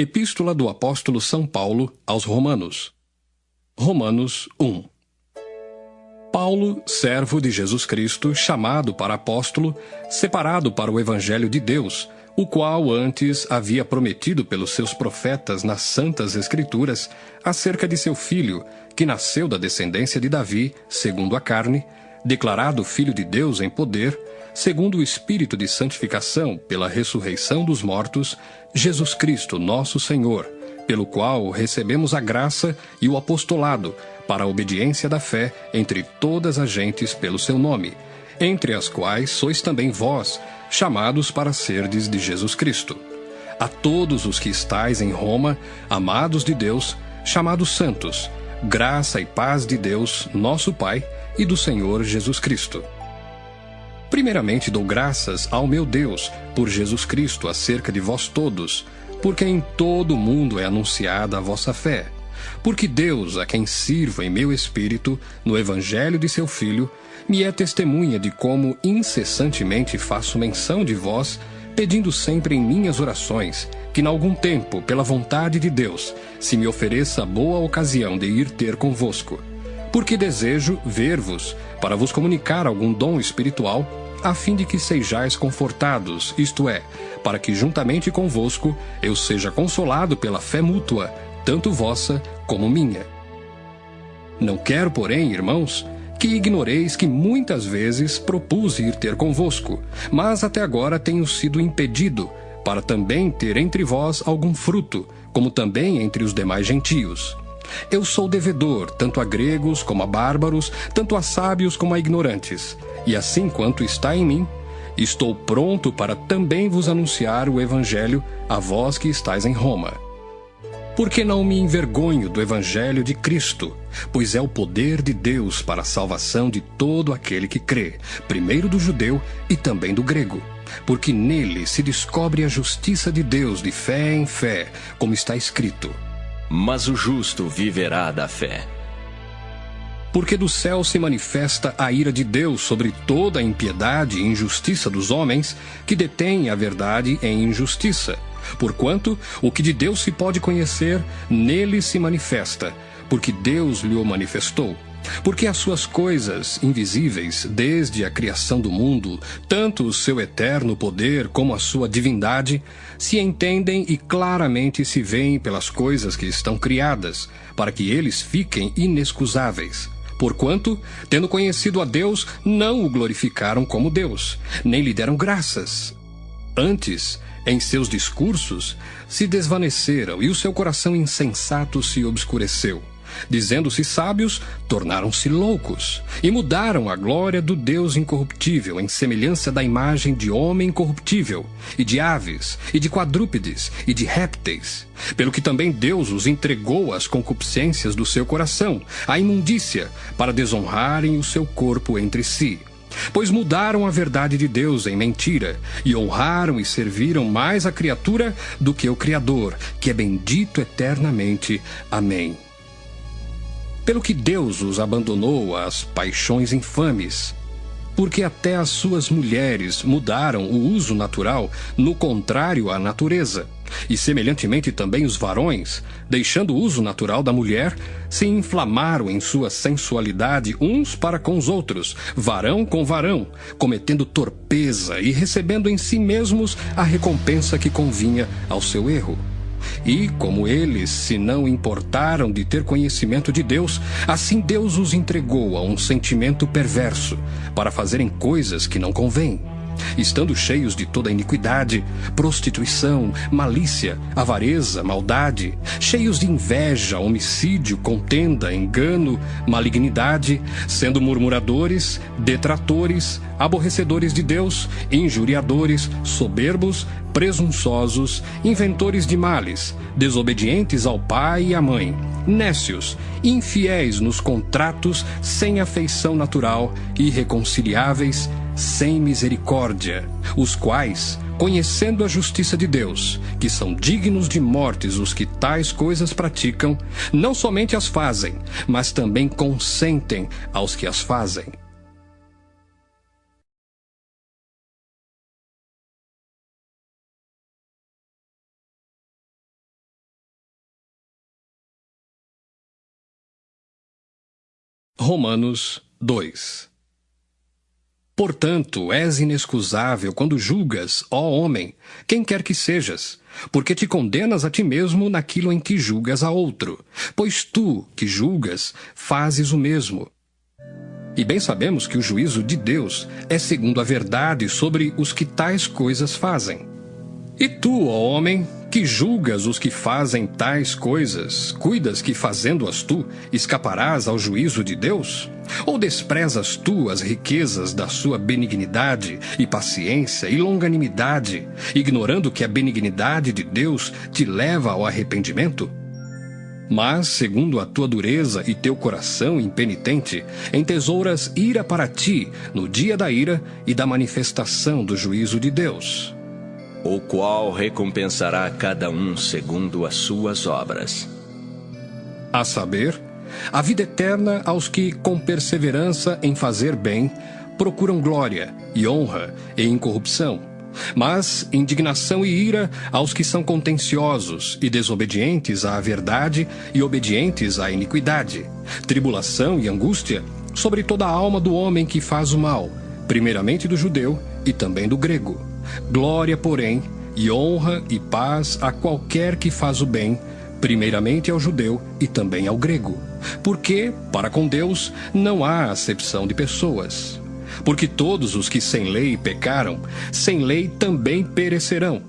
Epístola do Apóstolo São Paulo aos Romanos. Romanos 1. Paulo, servo de Jesus Cristo, chamado para apóstolo, separado para o Evangelho de Deus, o qual antes havia prometido pelos seus profetas nas Santas Escrituras, acerca de seu filho, que nasceu da descendência de Davi, segundo a carne, declarado Filho de Deus em poder, segundo o Espírito de santificação pela ressurreição dos mortos, Jesus Cristo, nosso Senhor, pelo qual recebemos a graça e o apostolado para a obediência da fé entre todas as gentes pelo seu nome, entre as quais sois também vós, chamados para serdes de Jesus Cristo. A todos os que estais em Roma, amados de Deus, chamados santos, graça e paz de Deus, nosso Pai, e do Senhor Jesus Cristo. Primeiramente dou graças ao meu Deus por Jesus Cristo acerca de vós todos, porque em todo o mundo é anunciada a vossa fé. Porque Deus, a quem sirvo em meu espírito, no Evangelho de seu Filho, me é testemunha de como incessantemente faço menção de vós, pedindo sempre em minhas orações, que n'algum tempo, pela vontade de Deus, se me ofereça boa ocasião de ir ter convosco. Porque desejo ver-vos, para vos comunicar algum dom espiritual, a fim de que sejais confortados, isto é, para que juntamente convosco eu seja consolado pela fé mútua, tanto vossa como minha. Não quero, porém, irmãos, que ignoreis que muitas vezes propus ir ter convosco, mas até agora tenho sido impedido, para também ter entre vós algum fruto, como também entre os demais gentios. Eu sou devedor, tanto a gregos como a bárbaros, tanto a sábios como a ignorantes. E assim quanto está em mim, estou pronto para também vos anunciar o Evangelho a vós que estáis em Roma. Porque não me envergonho do Evangelho de Cristo, pois é o poder de Deus para a salvação de todo aquele que crê, primeiro do judeu e também do grego. Porque nele se descobre a justiça de Deus de fé em fé, como está escrito: mas o justo viverá da fé. Porque do céu se manifesta a ira de Deus sobre toda a impiedade e injustiça dos homens, que detêm a verdade em injustiça. Porquanto o que de Deus se pode conhecer, nele se manifesta, porque Deus lhe o manifestou. Porque as suas coisas invisíveis, desde a criação do mundo, tanto o seu eterno poder como a sua divindade, se entendem e claramente se veem pelas coisas que estão criadas, para que eles fiquem inexcusáveis. Porquanto, tendo conhecido a Deus, não o glorificaram como Deus, nem lhe deram graças. Antes, em seus discursos, se desvaneceram e o seu coração insensato se obscureceu. Dizendo-se sábios, tornaram-se loucos, e mudaram a glória do Deus incorruptível em semelhança da imagem de homem corruptível, e de aves, e de quadrúpedes, e de répteis. Pelo que também Deus os entregou às concupiscências do seu coração, à imundícia, para desonrarem o seu corpo entre si. Pois mudaram a verdade de Deus em mentira, e honraram e serviram mais a criatura do que o Criador, que é bendito eternamente. Amém. Pelo que Deus os abandonou às paixões infames, porque até as suas mulheres mudaram o uso natural no contrário à natureza, e semelhantemente também os varões, deixando o uso natural da mulher, se inflamaram em sua sensualidade uns para com os outros, varão com varão, cometendo torpeza e recebendo em si mesmos a recompensa que convinha ao seu erro. E, como eles se não importaram de ter conhecimento de Deus, assim Deus os entregou a um sentimento perverso, para fazerem coisas que não convêm, estando cheios de toda iniquidade, prostituição, malícia, avareza, maldade, cheios de inveja, homicídio, contenda, engano, malignidade, sendo murmuradores, detratores, aborrecedores de Deus, injuriadores, soberbos, presunçosos, inventores de males, desobedientes ao pai e à mãe, nécios, infiéis nos contratos, sem afeição natural, irreconciliáveis, sem misericórdia, os quais, conhecendo a justiça de Deus, que são dignos de mortes os que tais coisas praticam, não somente as fazem, mas também consentem aos que as fazem. Romanos 2. Portanto, és inexcusável quando julgas, ó homem, quem quer que sejas, porque te condenas a ti mesmo naquilo em que julgas a outro, pois tu, que julgas, fazes o mesmo. E bem sabemos que o juízo de Deus é segundo a verdade sobre os que tais coisas fazem. E tu, ó homem, que julgas os que fazem tais coisas, cuidas que fazendo-as tu, escaparás ao juízo de Deus? Ou desprezas tu as riquezas da sua benignidade e paciência e longanimidade, ignorando que a benignidade de Deus te leva ao arrependimento? Mas, segundo a tua dureza e teu coração impenitente, entesouras ira para ti no dia da ira e da manifestação do juízo de Deus, o qual recompensará cada um segundo as suas obras. a saber, a vida eterna aos que, com perseverança em fazer bem, procuram glória e honra e incorrupção, mas indignação e ira aos que são contenciosos e desobedientes à verdade e obedientes à iniquidade, tribulação e angústia sobre toda a alma do homem que faz o mal, primeiramente do judeu e também do grego. Glória, porém, e honra e paz a qualquer que faz o bem, primeiramente ao judeu e também ao grego. Porque, para com Deus, não há acepção de pessoas. Porque todos os que sem lei pecaram, sem lei também perecerão.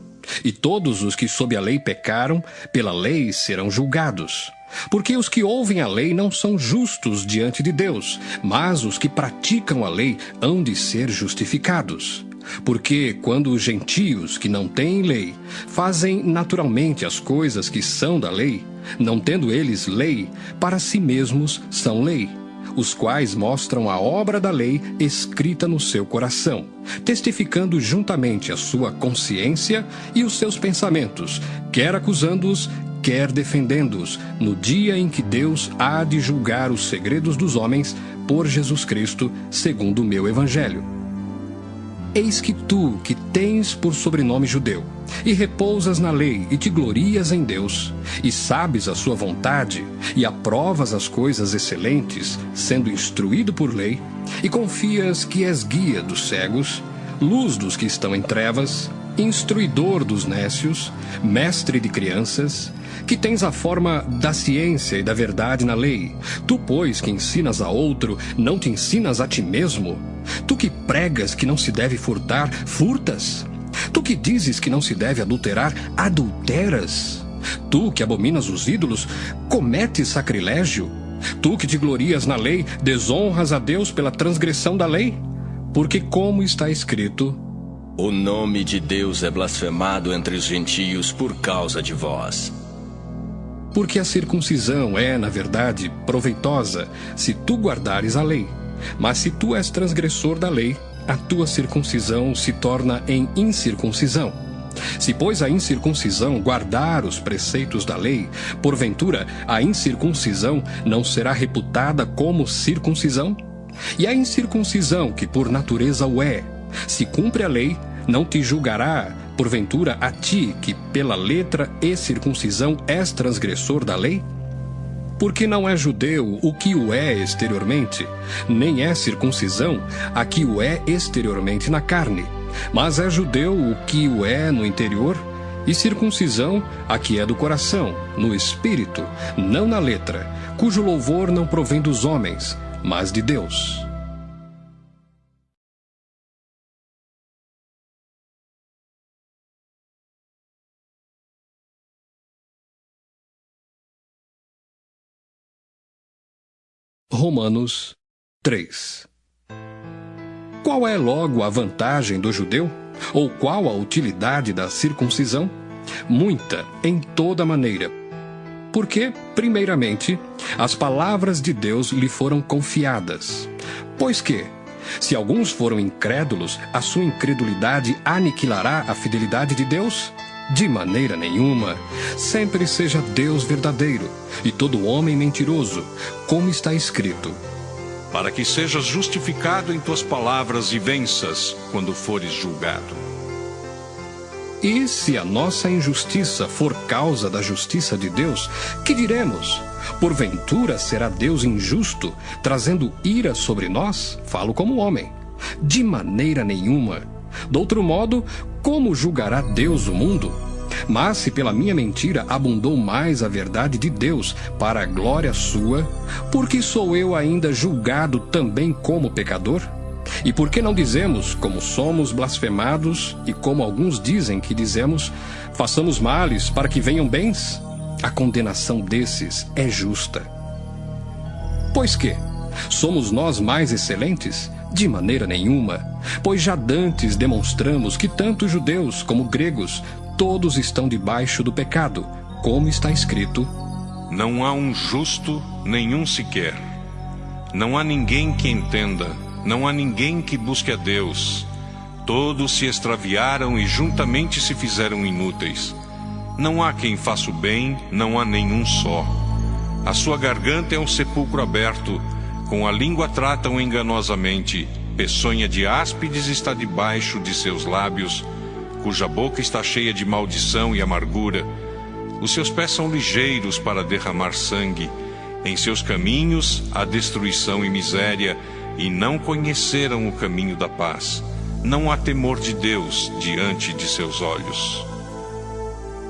E todos os que sob a lei pecaram, pela lei serão julgados. Porque os que ouvem a lei não são justos diante de Deus, mas os que praticam a lei hão de ser justificados. Porque quando os gentios que não têm lei fazem naturalmente as coisas que são da lei, não tendo eles lei, para si mesmos são lei, os quais mostram a obra da lei escrita no seu coração, testificando juntamente a sua consciência e os seus pensamentos, quer acusando-os, quer defendendo-os, no dia em que Deus há de julgar os segredos dos homens por Jesus Cristo, segundo o meu evangelho. Eis que tu, que tens por sobrenome judeu, e repousas na lei, e te glorias em Deus, e sabes a sua vontade, e aprovas as coisas excelentes, sendo instruído por lei, e confias que és guia dos cegos, luz dos que estão em trevas, instruidor dos nécios, mestre de crianças, que tens a forma da ciência e da verdade na lei. Tu, pois, que ensinas a outro, não te ensinas a ti mesmo? Tu que pregas que não se deve furtar, furtas? Tu que dizes que não se deve adulterar, adulteras? Tu que abominas os ídolos, cometes sacrilégio? Tu que te glorias na lei, desonras a Deus pela transgressão da lei? Porque como está escrito: o nome de Deus é blasfemado entre os gentios por causa de vós. Porque a circuncisão é, na verdade, proveitosa, se tu guardares a lei. Mas se tu és transgressor da lei, a tua circuncisão se torna em incircuncisão. Se, pois, a incircuncisão guardar os preceitos da lei, porventura a incircuncisão não será reputada como circuncisão? E a incircuncisão, que por natureza o é, se cumpre a lei, não te julgará, porventura, a ti, que pela letra e circuncisão és transgressor da lei? Porque não é judeu o que o é exteriormente, nem é circuncisão a que o é exteriormente na carne, mas é judeu o que o é no interior, e circuncisão a que é do coração, no espírito, não na letra, cujo louvor não provém dos homens, mas de Deus. Romanos 3. Qual é logo a vantagem do judeu? Ou qual a utilidade da circuncisão? Muita, em toda maneira. Porque, primeiramente, as palavras de Deus lhe foram confiadas. Pois que, se alguns foram incrédulos, a sua incredulidade aniquilará a fidelidade de Deus? De maneira nenhuma. Sempre seja Deus verdadeiro, e todo homem mentiroso, como está escrito: para que sejas justificado em tuas palavras e venças quando fores julgado. E se a nossa injustiça for causa da justiça de Deus, que diremos? Porventura será Deus injusto, trazendo ira sobre nós? Falo como homem. De maneira nenhuma. De outro modo, como julgará Deus o mundo? Mas se pela minha mentira abundou mais a verdade de Deus para a glória sua, por que sou eu ainda julgado também como pecador? E por que não dizemos, como somos blasfemados, e como alguns dizem que dizemos, façamos males para que venham bens? A condenação desses é justa. Pois que? Somos nós mais excelentes? De maneira nenhuma, pois já dantes demonstramos que tanto judeus como gregos, todos estão debaixo do pecado, como está escrito: Não há um justo, nenhum sequer. Não há ninguém que entenda, não há ninguém que busque a Deus. Todos se extraviaram e juntamente se fizeram inúteis. Não há quem faça o bem, não há nenhum só. A sua garganta é um sepulcro aberto, com a língua tratam enganosamente. Peçonha de áspides está debaixo de seus lábios, cuja boca está cheia de maldição e amargura. Os seus pés são ligeiros para derramar sangue. Em seus caminhos há destruição e miséria, e não conheceram o caminho da paz. Não há temor de Deus diante de seus olhos.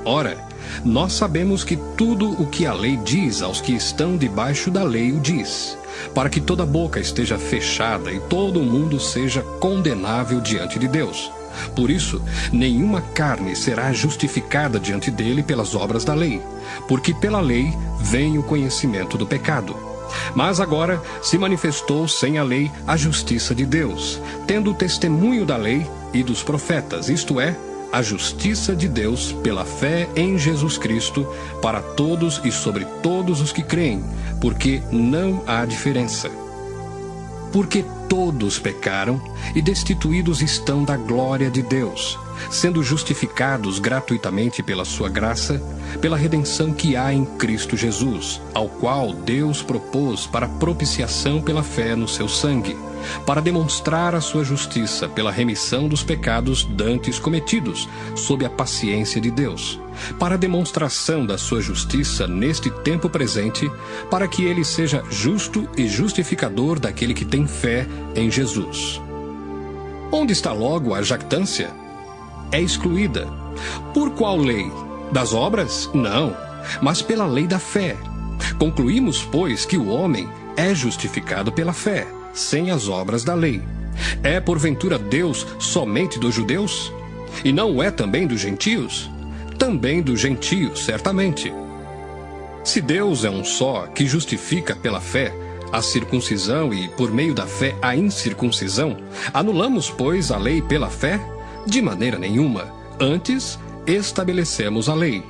Ora, nós sabemos que tudo o que a lei diz aos que estão debaixo da lei o diz, para que toda boca esteja fechada e todo o mundo seja condenável diante de Deus. Por isso, nenhuma carne será justificada diante dele pelas obras da lei, porque pela lei vem o conhecimento do pecado. Mas agora se manifestou sem a lei a justiça de Deus, tendo o testemunho da lei e dos profetas, isto é, a justiça de Deus pela fé em Jesus Cristo, para todos e sobre todos os que creem, porque não há diferença. Porque todos pecaram e destituídos estão da glória de Deus, sendo justificados gratuitamente pela sua graça, pela redenção que há em Cristo Jesus, ao qual Deus propôs para propiciação pela fé no seu sangue, para demonstrar a sua justiça pela remissão dos pecados dantes cometidos, sob a paciência de Deus, para a demonstração da sua justiça neste tempo presente, para que ele seja justo e justificador daquele que tem fé em Jesus. Onde está logo a jactância? É excluída. Por qual lei? Das obras? Não, mas pela lei da fé. Concluímos, pois, que o homem é justificado pela fé, sem as obras da lei. É porventura Deus somente dos judeus? E não é também dos gentios? Também dos gentios, certamente. Se Deus é um só, que justifica pela fé a circuncisão e por meio da fé a incircuncisão, anulamos, pois, a lei pela fé? De maneira nenhuma. Antes, estabelecemos a lei.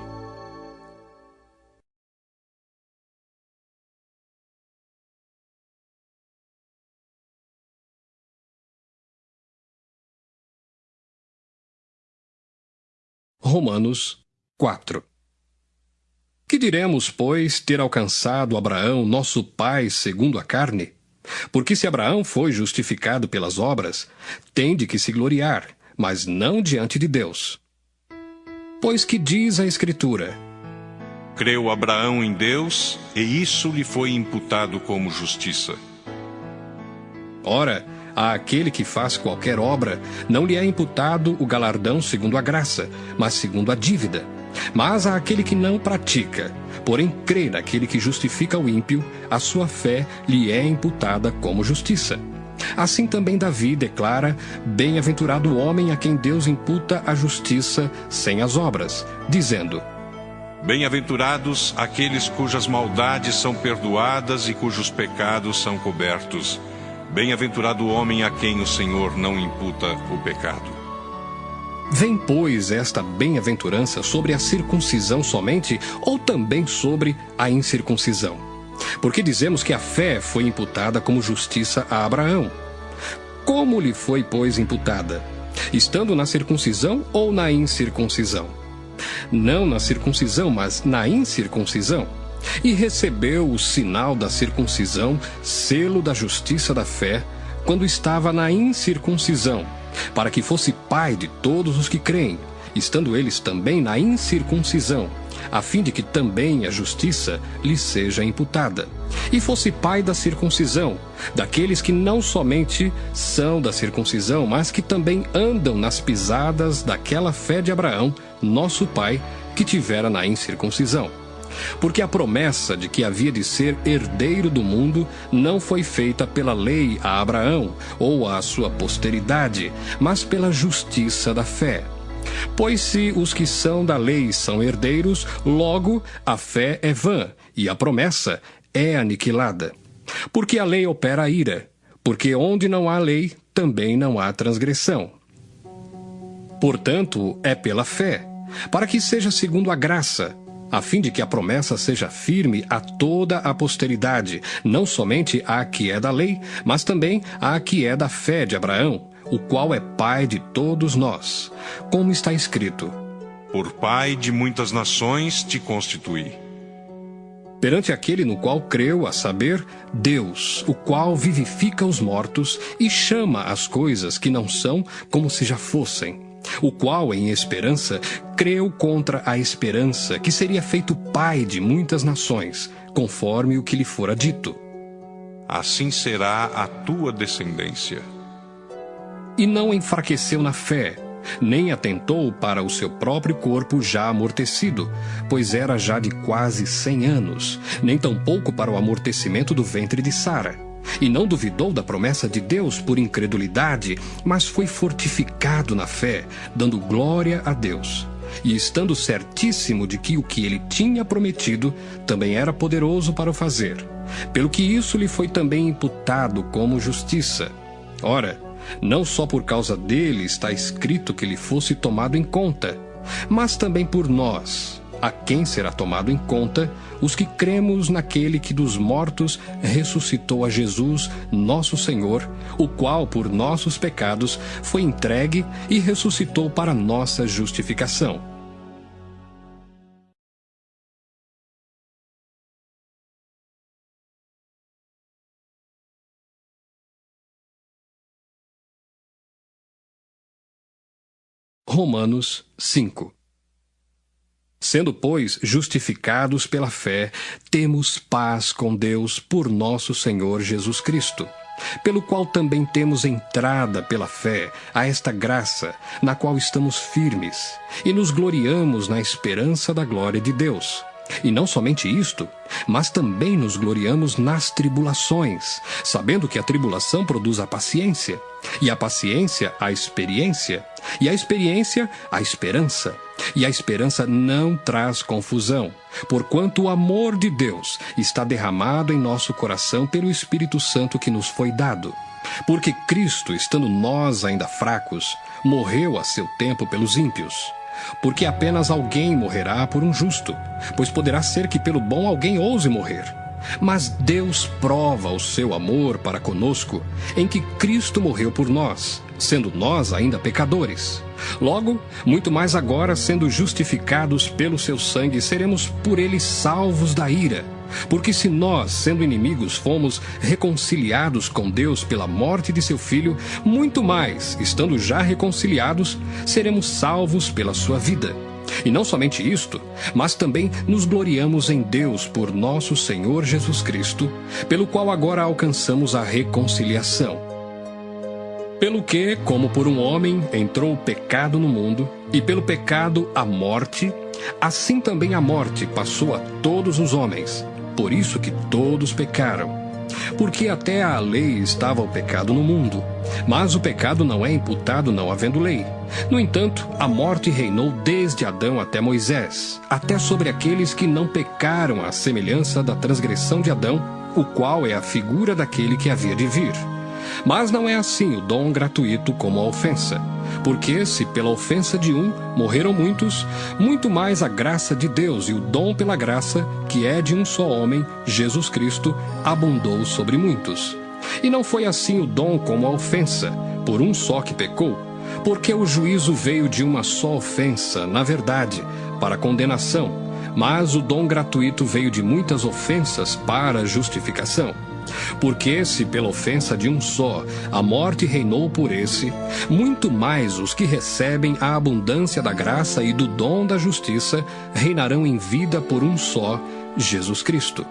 Romanos 4. Que diremos, pois, ter alcançado Abraão, nosso pai, segundo a carne? Porque se Abraão foi justificado pelas obras, tem de que se gloriar, mas não diante de Deus. Pois que diz a Escritura: Creu Abraão em Deus, e isso lhe foi imputado como justiça. Ora, àquele que faz qualquer obra, não lhe é imputado o galardão segundo a graça, mas segundo a dívida. Mas àquele que não pratica, porém crê naquele que justifica o ímpio, a sua fé lhe é imputada como justiça. Assim também Davi declara: Bem-aventurado o homem a quem Deus imputa a justiça sem as obras, dizendo: Bem-aventurados aqueles cujas maldades são perdoadas e cujos pecados são cobertos. Bem-aventurado o homem a quem o Senhor não imputa o pecado. Vem, pois, esta bem-aventurança sobre a circuncisão somente, ou também sobre a incircuncisão? Porque dizemos que a fé foi imputada como justiça a Abraão. Como lhe foi, pois, imputada? Estando na circuncisão ou na incircuncisão? Não na circuncisão, mas na incircuncisão. E recebeu o sinal da circuncisão, selo da justiça da fé, quando estava na incircuncisão, para que fosse pai de todos os que creem, estando eles também na incircuncisão, a fim de que também a justiça lhe seja imputada, e fosse pai da circuncisão, daqueles que não somente são da circuncisão, mas que também andam nas pisadas daquela fé de Abraão, nosso pai, que tivera na incircuncisão. Porque a promessa de que havia de ser herdeiro do mundo não foi feita pela lei a Abraão ou à sua posteridade, mas pela justiça da fé. Pois se os que são da lei são herdeiros, logo a fé é vã e a promessa é aniquilada. Porque a lei opera a ira, porque onde não há lei, também não há transgressão. Portanto, é pela fé, para que seja segundo a graça, a fim de que a promessa seja firme a toda a posteridade, não somente à que é da lei, mas também à que é da fé de Abraão, o qual é pai de todos nós, como está escrito: Por pai de muitas nações te constituí. Perante aquele no qual creu, a saber, Deus, o qual vivifica os mortos e chama as coisas que não são como se já fossem, o qual, em esperança, creu contra a esperança que seria feito pai de muitas nações, conforme o que lhe fora dito: Assim será a tua descendência. E não enfraqueceu na fé, nem atentou para o seu próprio corpo já amortecido, pois era já de quase 100 anos, nem tampouco para o amortecimento do ventre de Sara. E não duvidou da promessa de Deus por incredulidade, mas foi fortificado na fé, dando glória a Deus. E estando certíssimo de que o que ele tinha prometido também era poderoso para o fazer, pelo que isso lhe foi também imputado como justiça. Ora, não só por causa dele está escrito que ele fosse tomado em conta, mas também por nós, a quem será tomado em conta, os que cremos naquele que dos mortos ressuscitou a Jesus, nosso Senhor, o qual por nossos pecados foi entregue e ressuscitou para nossa justificação. Romanos 5. Sendo, pois, justificados pela fé, temos paz com Deus por nosso Senhor Jesus Cristo, pelo qual também temos entrada pela fé a esta graça, na qual estamos firmes, e nos gloriamos na esperança da glória de Deus. E não somente isto, mas também nos gloriamos nas tribulações, sabendo que a tribulação produz a paciência, e a paciência a experiência, e a experiência a esperança, e a esperança não traz confusão, porquanto o amor de Deus está derramado em nosso coração pelo Espírito Santo que nos foi dado. Porque Cristo, estando nós ainda fracos, morreu a seu tempo pelos ímpios. Porque apenas alguém morrerá por um justo, pois poderá ser que pelo bom alguém ouse morrer. Mas Deus prova o seu amor para conosco, em que Cristo morreu por nós, sendo nós ainda pecadores. Logo, muito mais agora, sendo justificados pelo seu sangue, seremos por ele salvos da ira. Porque se nós, sendo inimigos, fomos reconciliados com Deus pela morte de seu Filho, muito mais, estando já reconciliados, seremos salvos pela sua vida. E não somente isto, mas também nos gloriamos em Deus por nosso Senhor Jesus Cristo, pelo qual agora alcançamos a reconciliação. Pelo que, como por um homem entrou o pecado no mundo, e pelo pecado a morte, assim também a morte passou a todos os homens, por isso que todos pecaram. Porque até à lei estava o pecado no mundo, mas o pecado não é imputado não havendo lei. No entanto, a morte reinou desde Adão até Moisés, até sobre aqueles que não pecaram à semelhança da transgressão de Adão, o qual é a figura daquele que havia de vir. Mas não é assim o dom gratuito como a ofensa. Porque se pela ofensa de um morreram muitos, muito mais a graça de Deus e o dom pela graça, que é de um só homem, Jesus Cristo, abundou sobre muitos. E não foi assim o dom como a ofensa, por um só que pecou, porque o juízo veio de uma só ofensa, na verdade, para condenação, mas o dom gratuito veio de muitas ofensas para a justificação. Porque se pela ofensa de um só a morte reinou por esse, muito mais os que recebem a abundância da graça e do dom da justiça reinarão em vida por um só, Jesus Cristo.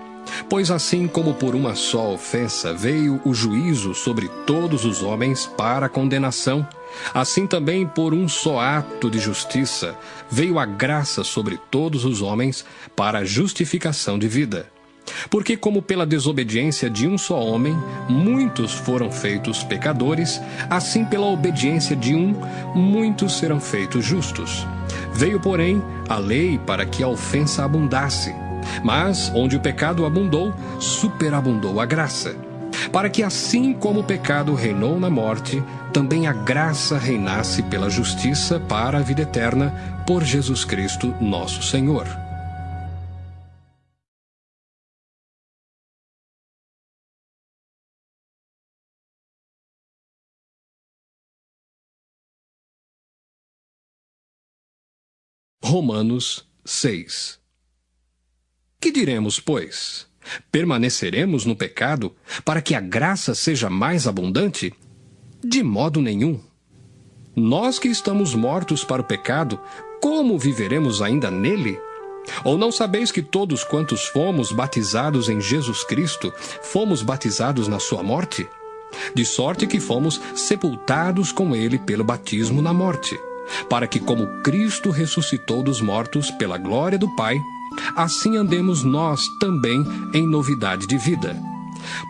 Pois assim como por uma só ofensa veio o juízo sobre todos os homens para a condenação, assim também por um só ato de justiça veio a graça sobre todos os homens para a justificação de vida. Porque como pela desobediência de um só homem muitos foram feitos pecadores, assim pela obediência de um muitos serão feitos justos. Veio, porém, a lei para que a ofensa abundasse. Mas, onde o pecado abundou, superabundou a graça. Para que assim como o pecado reinou na morte, também a graça reinasse pela justiça para a vida eterna, por Jesus Cristo nosso Senhor. Romanos 6. Que diremos, pois? Permaneceremos no pecado para que a graça seja mais abundante? De modo nenhum. Nós que estamos mortos para o pecado, como viveremos ainda nele? Ou não sabeis que todos quantos fomos batizados em Jesus Cristo, fomos batizados na sua morte? De sorte que fomos sepultados com ele pelo batismo na morte, para que como Cristo ressuscitou dos mortos pela glória do Pai, assim andemos nós também em novidade de vida.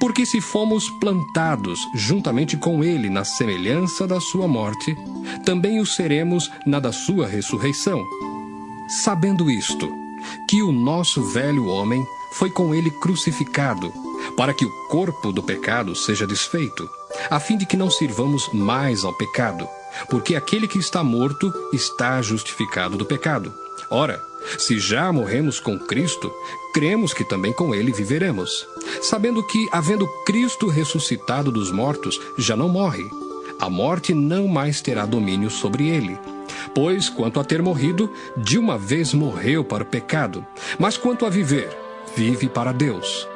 Porque se fomos plantados juntamente com ele na semelhança da sua morte, também o seremos na da sua ressurreição. Sabendo isto, que o nosso velho homem foi com ele crucificado, para que o corpo do pecado seja desfeito, a fim de que não sirvamos mais ao pecado, porque aquele que está morto está justificado do pecado. Ora, se já morremos com Cristo, cremos que também com ele viveremos, sabendo que, havendo Cristo ressuscitado dos mortos, já não morre. A morte não mais terá domínio sobre ele. Pois, quanto a ter morrido, de uma vez morreu para o pecado, mas quanto a viver, vive para Deus.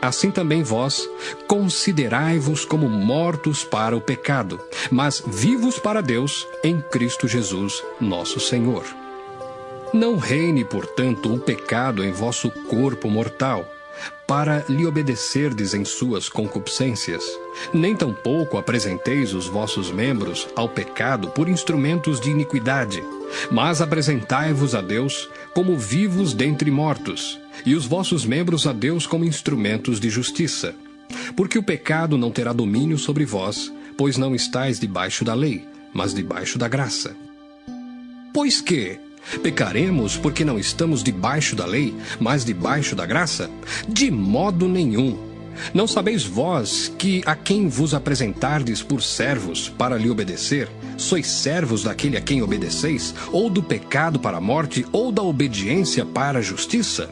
Assim também vós, considerai-vos como mortos para o pecado, mas vivos para Deus em Cristo Jesus, nosso Senhor. Não reine, portanto, o pecado em vosso corpo mortal, para lhe obedecerdes em suas concupiscências. Nem tampouco apresenteis os vossos membros ao pecado por instrumentos de iniquidade, mas apresentai-vos a Deus como vivos dentre mortos, e os vossos membros a Deus como instrumentos de justiça. Porque o pecado não terá domínio sobre vós, pois não estáis debaixo da lei, mas debaixo da graça. Pois que pecaremos porque não estamos debaixo da lei, mas debaixo da graça? De modo nenhum. Não sabeis vós que a quem vos apresentardes por servos para lhe obedecer, sois servos daquele a quem obedeceis, ou do pecado para a morte, ou da obediência para a justiça?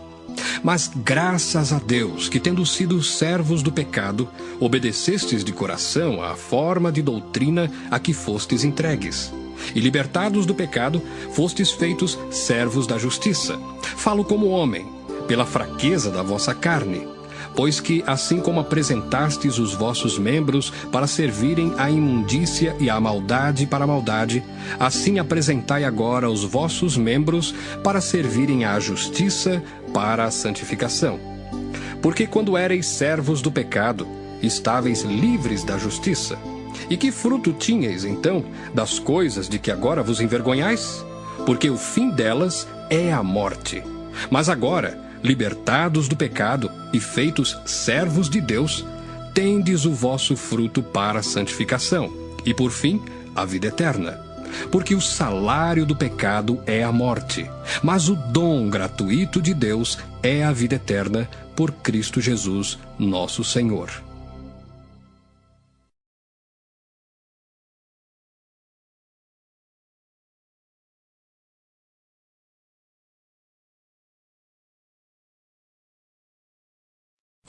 Mas graças a Deus, que tendo sido servos do pecado, obedecestes de coração à forma de doutrina a que fostes entregues. E libertados do pecado, fostes feitos servos da justiça. Falo como homem, pela fraqueza da vossa carne. Pois que, assim como apresentastes os vossos membros para servirem à imundícia e à maldade para a maldade, assim apresentai agora os vossos membros para servirem à justiça para a santificação. Porque quando éreis servos do pecado, estáveis livres da justiça. E que fruto tinhais, então, das coisas de que agora vos envergonhais? Porque o fim delas é a morte. Mas agora, libertados do pecado e feitos servos de Deus, tendes o vosso fruto para a santificação, e por fim, a vida eterna. Porque o salário do pecado é a morte, mas o dom gratuito de Deus é a vida eterna por Cristo Jesus, nosso Senhor.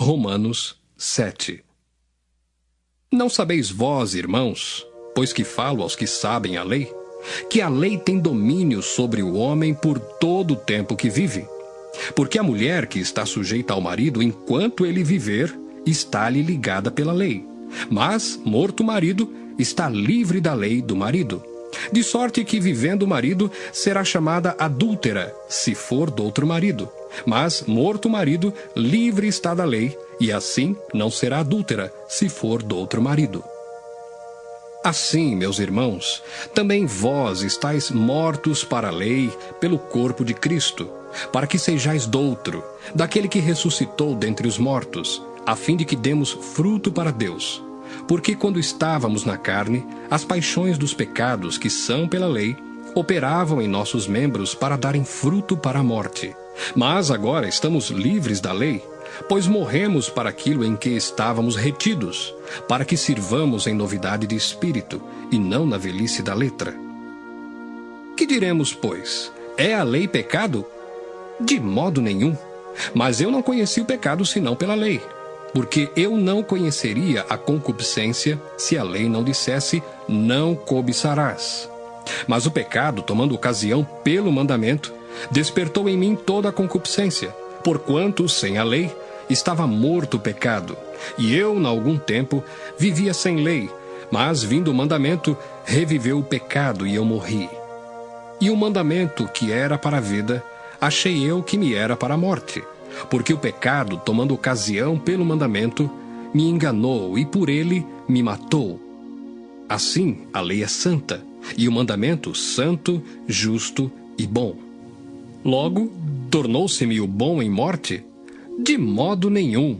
Romanos 7. Não sabeis vós, irmãos, pois que falo aos que sabem a lei, que a lei tem domínio sobre o homem por todo o tempo que vive? Porque a mulher que está sujeita ao marido enquanto ele viver, está-lhe ligada pela lei. Mas, morto o marido, está livre da lei do marido. De sorte que, vivendo o marido, será chamada adúltera, se for doutro marido. Mas, morto o marido, livre está da lei, e assim não será adúltera, se for doutro marido. Assim, meus irmãos, também vós estáis mortos para a lei pelo corpo de Cristo, para que sejais doutro, daquele que ressuscitou dentre os mortos, a fim de que demos fruto para Deus. Porque quando estávamos na carne, as paixões dos pecados que são pela lei operavam em nossos membros para darem fruto para a morte. Mas agora estamos livres da lei, pois morremos para aquilo em que estávamos retidos, para que sirvamos em novidade de espírito, e não na velhice da letra. Que diremos, pois? É a lei pecado? De modo nenhum. Mas eu não conheci o pecado senão pela lei, porque eu não conheceria a concupiscência se a lei não dissesse, não cobiçarás. Mas o pecado, tomando ocasião pelo mandamento, despertou em mim toda a concupiscência, porquanto, sem a lei, estava morto o pecado, e eu, na algum tempo, vivia sem lei, mas, vindo o mandamento, reviveu o pecado e eu morri. E o mandamento, que era para a vida, achei eu que me era para a morte, porque o pecado, tomando ocasião pelo mandamento, me enganou e por ele me matou. Assim, a lei é santa, e o mandamento santo, justo e bom. Logo, tornou-se-me o bom em morte? De modo nenhum.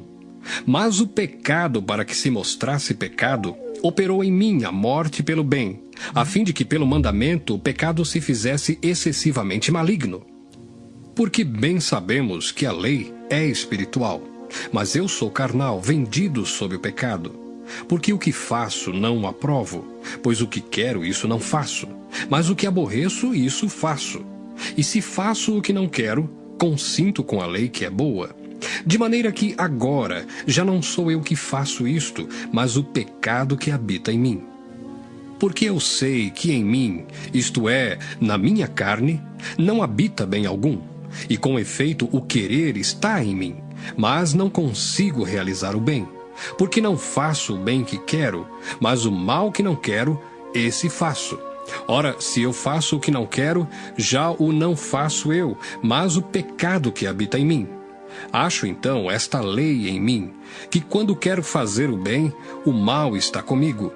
Mas o pecado, para que se mostrasse pecado, operou em mim a morte pelo bem, a fim de que pelo mandamento o pecado se fizesse excessivamente maligno. Porque bem sabemos que a lei é espiritual, mas eu sou carnal, vendido sob o pecado. Porque o que faço não o aprovo, pois o que quero isso não faço, mas o que aborreço isso faço. E se faço o que não quero, consinto com a lei que é boa. De maneira que agora já não sou eu que faço isto, mas o pecado que habita em mim. Porque eu sei que em mim, isto é, na minha carne, não habita bem algum, e com efeito o querer está em mim, mas não consigo realizar o bem. Porque não faço o bem que quero, mas o mal que não quero, esse faço. Ora, se eu faço o que não quero, já o não faço eu, mas o pecado que habita em mim. Acho então esta lei em mim, que quando quero fazer o bem, o mal está comigo.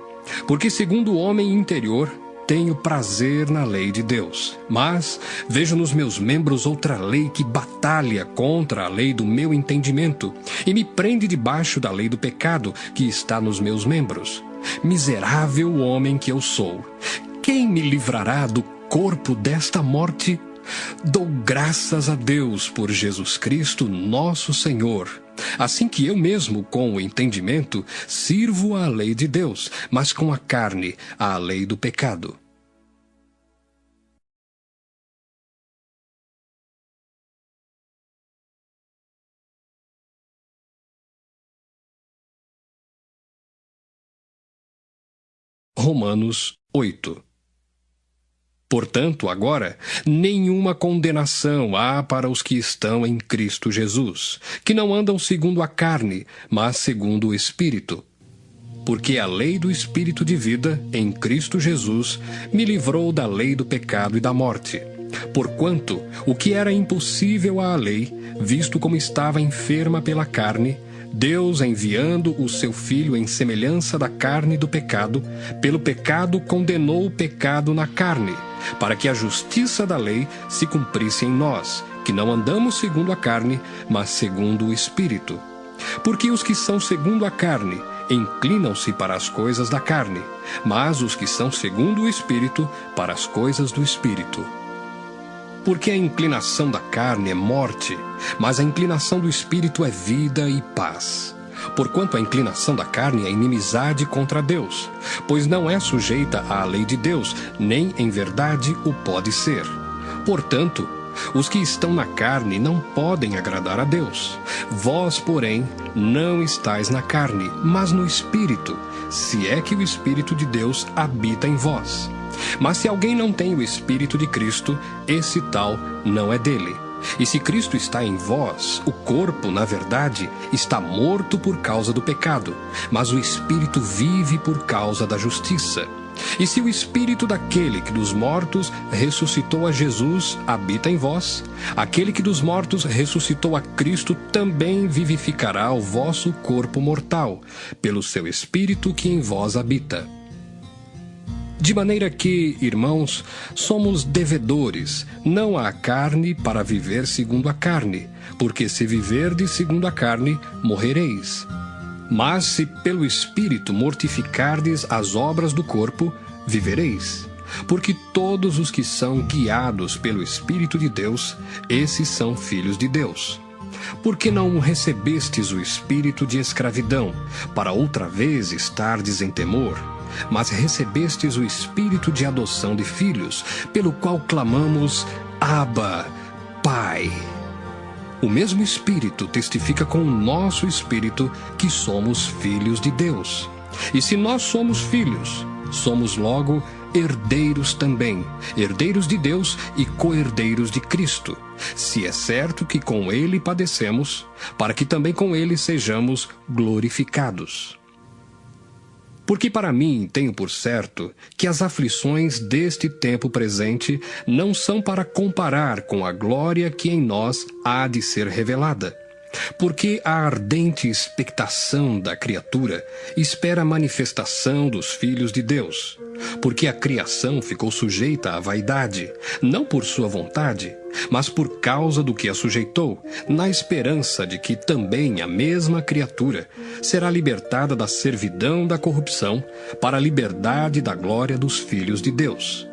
Porque segundo o homem interior, tenho prazer na lei de Deus. Mas vejo nos meus membros outra lei que batalha contra a lei do meu entendimento e me prende debaixo da lei do pecado que está nos meus membros. Miserável homem que eu sou! Quem me livrará do corpo desta morte? Dou graças a Deus por Jesus Cristo, nosso Senhor. Assim que eu mesmo, com o entendimento, sirvo à lei de Deus, mas com a carne, à lei do pecado. Romanos 8. Portanto, agora, nenhuma condenação há para os que estão em Cristo Jesus, que não andam segundo a carne, mas segundo o Espírito. Porque a lei do Espírito de vida, em Cristo Jesus, me livrou da lei do pecado e da morte. Porquanto, o que era impossível à lei, visto como estava enferma pela carne, Deus, enviando o seu Filho em semelhança da carne do pecado, pelo pecado condenou o pecado na carne, para que a justiça da lei se cumprisse em nós, que não andamos segundo a carne, mas segundo o Espírito. Porque os que são segundo a carne inclinam-se para as coisas da carne, mas os que são segundo o Espírito para as coisas do Espírito. Porque a inclinação da carne é morte, mas a inclinação do Espírito é vida e paz. Porquanto a inclinação da carne é inimizade contra Deus, pois não é sujeita à lei de Deus, nem em verdade o pode ser. Portanto, os que estão na carne não podem agradar a Deus. Vós, porém, não estáis na carne, mas no Espírito, se é que o Espírito de Deus habita em vós. Mas se alguém não tem o Espírito de Cristo, esse tal não é dele. E se Cristo está em vós, o corpo, na verdade, está morto por causa do pecado, mas o espírito vive por causa da justiça. E se o espírito daquele que dos mortos ressuscitou a Jesus habita em vós, aquele que dos mortos ressuscitou a Cristo também vivificará o vosso corpo mortal, pelo seu espírito que em vós habita. De maneira que, irmãos, somos devedores, não à carne, para viver segundo a carne, porque se viverdes segundo a carne, morrereis. Mas se pelo Espírito mortificardes as obras do corpo, vivereis. Porque todos os que são guiados pelo Espírito de Deus, esses são filhos de Deus. Porque não recebestes o espírito de escravidão, para outra vez estardes em temor, mas recebestes o espírito de adoção de filhos, pelo qual clamamos, Abba, Pai. O mesmo Espírito testifica com o nosso espírito que somos filhos de Deus. E se nós somos filhos, somos logo herdeiros também, herdeiros de Deus e co-herdeiros de Cristo, se é certo que com Ele padecemos, para que também com Ele sejamos glorificados. Porque para mim tenho por certo que as aflições deste tempo presente não são para comparar com a glória que em nós há de ser revelada. Porque a ardente expectação da criatura espera a manifestação dos filhos de Deus. Porque a criação ficou sujeita à vaidade, não por sua vontade, mas por causa do que a sujeitou, na esperança de que também a mesma criatura será libertada da servidão da corrupção para a liberdade da glória dos filhos de Deus.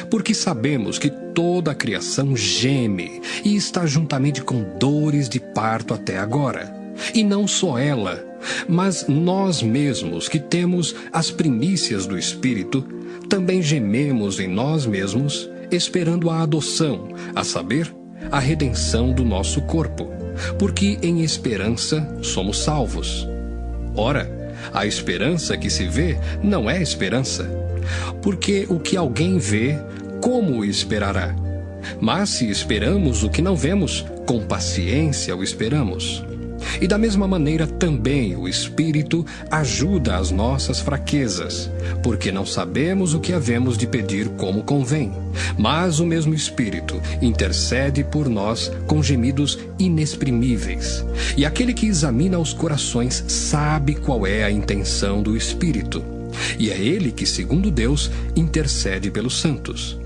Porque sabemos que toda a criação geme e está juntamente com dores de parto até agora. E não só ela, mas nós mesmos que temos as primícias do Espírito, também gememos em nós mesmos, esperando a adoção, a saber, a redenção do nosso corpo. Porque em esperança somos salvos. Ora, a esperança que se vê não é esperança. Porque o que alguém vê, como o esperará? Mas se esperamos o que não vemos, com paciência o esperamos. E da mesma maneira também o Espírito ajuda as nossas fraquezas, porque não sabemos o que havemos de pedir como convém. Mas o mesmo Espírito intercede por nós com gemidos inexprimíveis. E aquele que examina os corações sabe qual é a intenção do Espírito. E é ele que, segundo Deus, intercede pelos santos.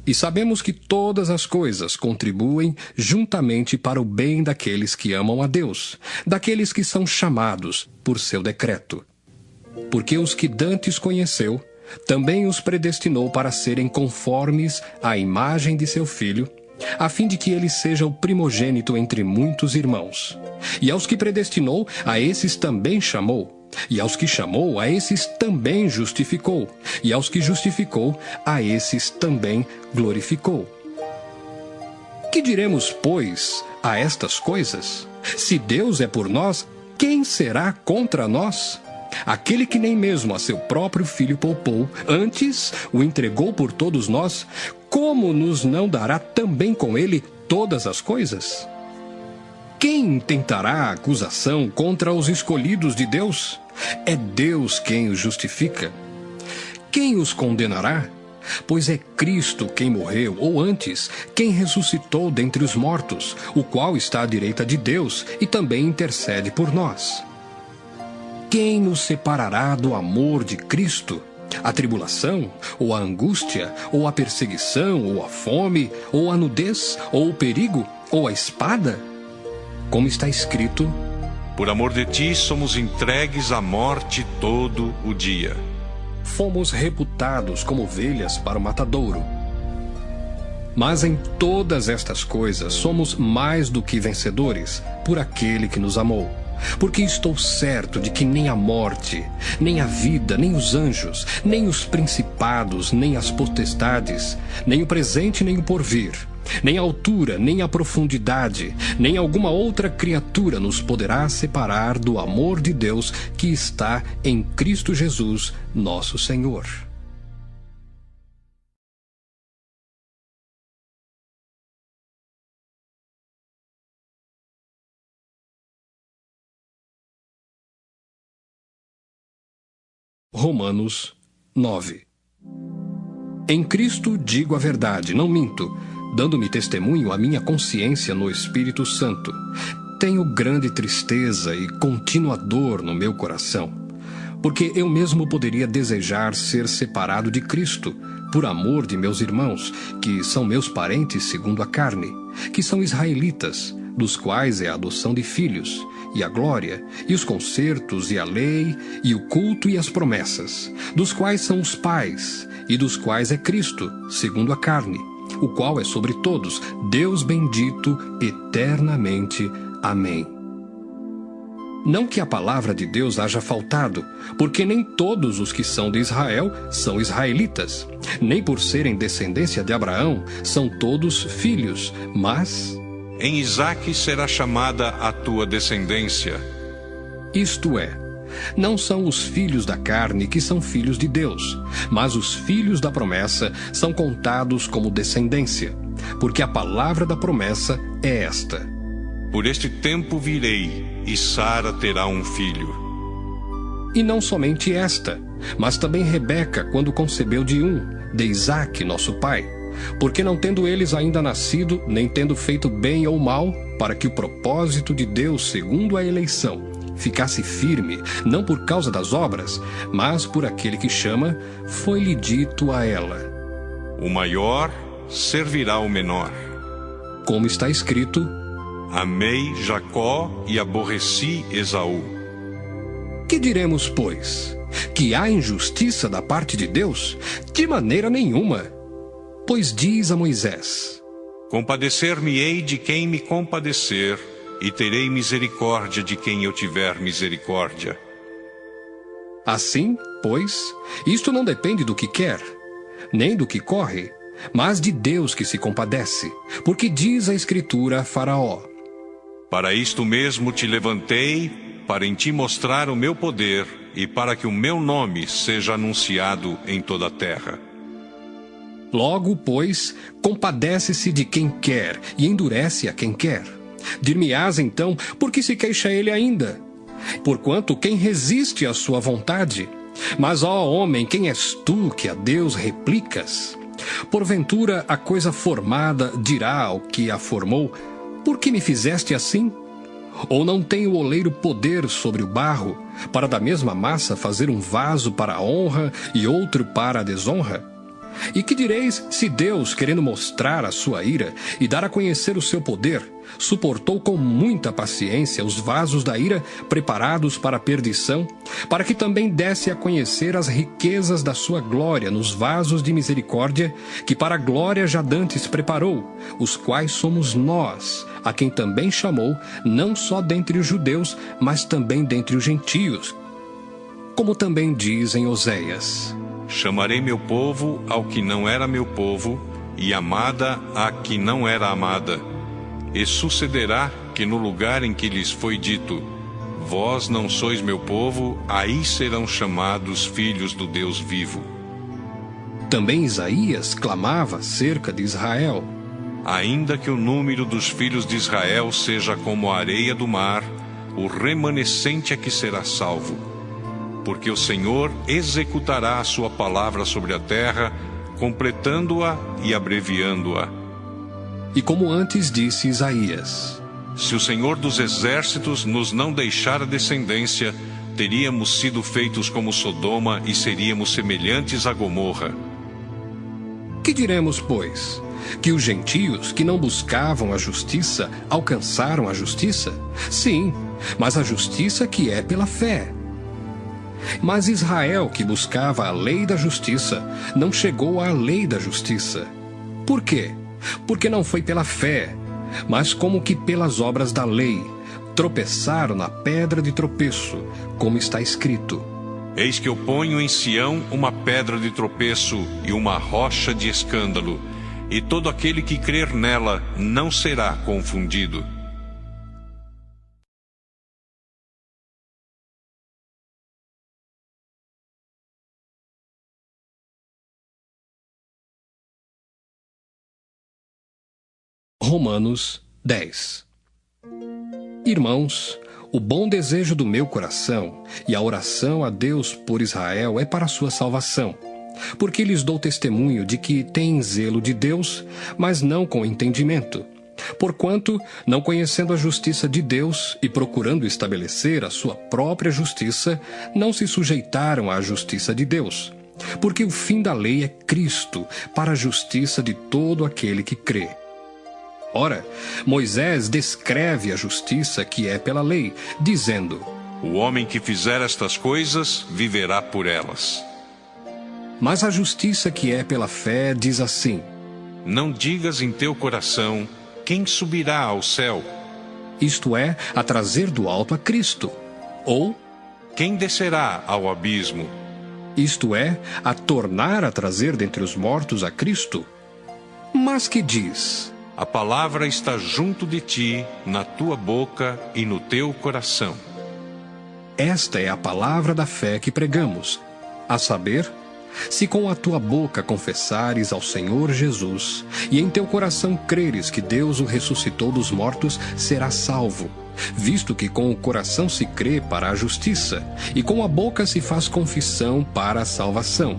E sabemos que todas as coisas contribuem juntamente para o bem daqueles que amam a Deus, daqueles que são chamados por seu decreto. Porque os que dantes conheceu, também os predestinou para serem conformes à imagem de seu Filho, a fim de que ele seja o primogênito entre muitos irmãos. E aos que predestinou, a esses também chamou. E aos que chamou, a esses também justificou. E aos que justificou, a esses também glorificou. Que diremos, pois, a estas coisas? Se Deus é por nós, quem será contra nós? Aquele que nem mesmo a seu próprio Filho poupou, antes o entregou por todos nós, como nos não dará também com ele todas as coisas? Quem tentará acusação contra os escolhidos de Deus? É Deus quem os justifica. Quem os condenará? Pois é Cristo quem morreu, ou antes, quem ressuscitou dentre os mortos, o qual está à direita de Deus e também intercede por nós. Quem nos separará do amor de Cristo? A tribulação, ou a angústia, ou a perseguição, ou a fome, ou a nudez, ou o perigo, ou a espada? Como está escrito: por amor de ti somos entregues à morte todo o dia. Fomos reputados como ovelhas para o matadouro. Mas em todas estas coisas somos mais do que vencedores, por aquele que nos amou. Porque estou certo de que nem a morte, nem a vida, nem os anjos, nem os principados, nem as potestades, nem o presente, nem o porvir, nem a altura, nem a profundidade, nem alguma outra criatura nos poderá separar do amor de Deus que está em Cristo Jesus, nosso Senhor. Romanos 9. Em Cristo digo a verdade, não minto, dando-me testemunho a minha consciência no Espírito Santo. Tenho grande tristeza e contínua dor no meu coração, porque eu mesmo poderia desejar ser separado de Cristo, por amor de meus irmãos, que são meus parentes segundo a carne, que são israelitas, dos quais é a adoção de filhos, e a glória, e os concertos, e a lei, e o culto e as promessas, dos quais são os pais, e dos quais é Cristo, segundo a carne, o qual é sobre todos, Deus bendito eternamente. Amém. Não que a palavra de Deus haja faltado, porque nem todos os que são de Israel são israelitas, nem por serem descendência de Abraão são todos filhos, mas... Em Isaque será chamada a tua descendência. Isto é, não são os filhos da carne que são filhos de Deus, mas os filhos da promessa são contados como descendência, porque a palavra da promessa é esta: Por este tempo virei, e Sara terá um filho. E não somente esta, mas também Rebeca, quando concebeu de Isaque, nosso pai, porque não tendo eles ainda nascido, nem tendo feito bem ou mal, para que o propósito de Deus, segundo a eleição, ficasse firme, não por causa das obras, mas por aquele que chama, foi-lhe dito a ela: O maior servirá ao menor. Como está escrito: Amei Jacó e aborreci Esaú. Que diremos, pois? Que há injustiça da parte de Deus? De maneira nenhuma. Pois diz a Moisés: Compadecer-me-ei de quem me compadecer, e terei misericórdia de quem eu tiver misericórdia. Assim, pois, isto não depende do que quer, nem do que corre, mas de Deus que se compadece, porque diz a Escritura a Faraó: Para isto mesmo te levantei, para em ti mostrar o meu poder, e para que o meu nome seja anunciado em toda a terra. Logo, pois, compadece-se de quem quer e endurece a quem quer. Dir-me-ás então, por que se queixa ele ainda? Porquanto quem resiste à sua vontade? Mas, ó homem, quem és tu que a Deus replicas? Porventura a coisa formada dirá ao que a formou: por que me fizeste assim? Ou não tem o oleiro poder sobre o barro, para da mesma massa fazer um vaso para a honra e outro para a desonra? E que direis se Deus, querendo mostrar a sua ira e dar a conhecer o seu poder, suportou com muita paciência os vasos da ira preparados para a perdição, para que também desse a conhecer as riquezas da sua glória nos vasos de misericórdia, que para a glória já dantes preparou, os quais somos nós, a quem também chamou, não só dentre os judeus, mas também dentre os gentios. Como também diz em Oséias: Chamarei meu povo ao que não era meu povo, e amada a que não era amada. E sucederá que no lugar em que lhes foi dito: Vós não sois meu povo, aí serão chamados filhos do Deus vivo. Também Isaías clamava acerca de Israel: Ainda que o número dos filhos de Israel seja como a areia do mar, o remanescente é que será salvo. Porque o Senhor executará a sua palavra sobre a terra, completando-a e abreviando-a. E como antes disse Isaías: Se o Senhor dos exércitos nos não deixar a descendência, teríamos sido feitos como Sodoma e seríamos semelhantes a Gomorra. Que diremos, pois? Que os gentios que não buscavam a justiça alcançaram a justiça? Sim, mas a justiça que é pela fé. Mas Israel, que buscava a lei da justiça, não chegou à lei da justiça. Por quê? Porque não foi pela fé, mas como que pelas obras da lei. Tropeçaram na pedra de tropeço, como está escrito: Eis que eu ponho em Sião uma pedra de tropeço e uma rocha de escândalo, e todo aquele que crer nela não será confundido. Romanos 10. Irmãos, O bom desejo do meu coração e a oração a Deus por Israel é para a sua salvação, porque lhes dou testemunho de que têm zelo de Deus, mas não com entendimento. Porquanto, não conhecendo a justiça de Deus e procurando estabelecer a sua própria justiça, não se sujeitaram à justiça de Deus. Porque o fim da lei é Cristo, para a justiça de todo aquele que crê. Ora, Moisés descreve a justiça que é pela lei, dizendo: O homem que fizer estas coisas viverá por elas. Mas a justiça que é pela fé diz assim: Não digas em teu coração: quem subirá ao céu? Isto é, a trazer do alto a Cristo. Ou, quem descerá ao abismo? Isto é, a tornar a trazer dentre os mortos a Cristo. Mas que diz: A palavra está junto de ti, na tua boca e no teu coração. Esta é a palavra da fé que pregamos, a saber, se com a tua boca confessares ao Senhor Jesus, e em teu coração creres que Deus o ressuscitou dos mortos, serás salvo, visto que com o coração se crê para a justiça, e com a boca se faz confissão para a salvação.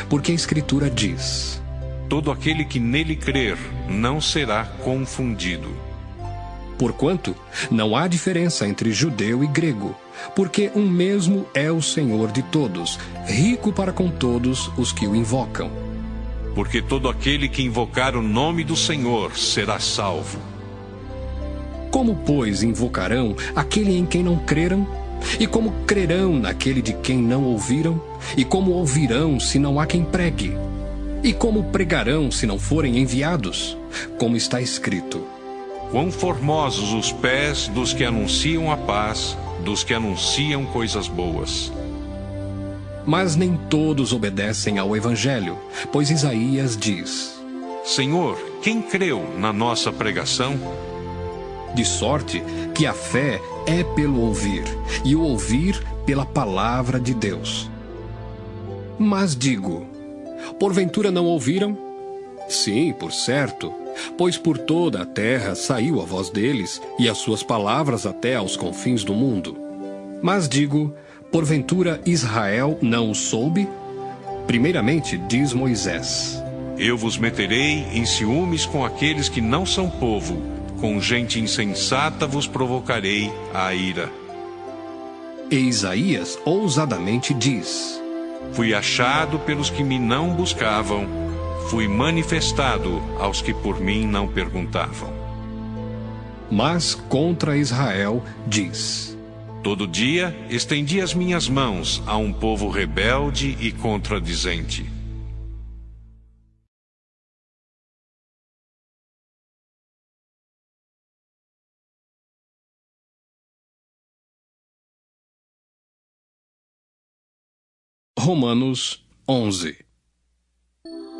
Porque a Escritura diz: Todo aquele que nele crer não será confundido. Porquanto não há diferença entre judeu e grego, porque um mesmo é o Senhor de todos, rico para com todos os que o invocam. Porque todo aquele que invocar o nome do Senhor será salvo. Como, pois, invocarão aquele em quem não creram? E como crerão naquele de quem não ouviram? E como ouvirão se não há quem pregue? E como pregarão se não forem enviados? Como está escrito: Quão formosos os pés dos que anunciam a paz, dos que anunciam coisas boas. Mas nem todos obedecem ao Evangelho, pois Isaías diz: Senhor, quem creu na nossa pregação? De sorte que a fé é pelo ouvir, e o ouvir pela palavra de Deus. Mas digo: porventura não ouviram? Sim, por certo, pois por toda a terra saiu a voz deles, e as suas palavras até aos confins do mundo. Mas digo: porventura Israel não o soube? Primeiramente diz Moisés: Eu vos meterei em ciúmes com aqueles que não são povo, com gente insensata vos provocarei a ira. E Isaías ousadamente diz: Fui achado pelos que me não buscavam, fui manifestado aos que por mim não perguntavam. Mas contra Israel diz: Todo dia estendi as minhas mãos a um povo rebelde e contradizente. Romanos 11.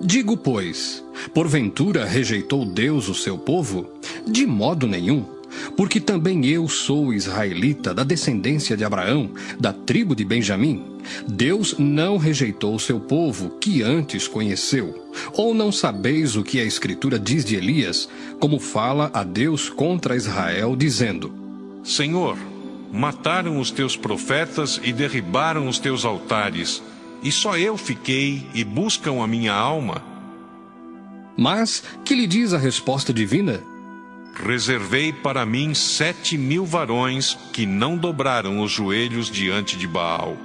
Digo, pois, porventura rejeitou Deus o seu povo? De modo nenhum, porque também eu sou israelita, da descendência de Abraão, da tribo de Benjamim. Deus não rejeitou o seu povo, que antes conheceu. Ou não sabeis o que a Escritura diz de Elias, como fala a Deus contra Israel, dizendo: Senhor, mataram os teus profetas e derribaram os teus altares, e só eu fiquei e buscam a minha alma. Mas que lhe diz a resposta divina? Reservei para mim 7.000 varões que não dobraram os joelhos diante de Baal.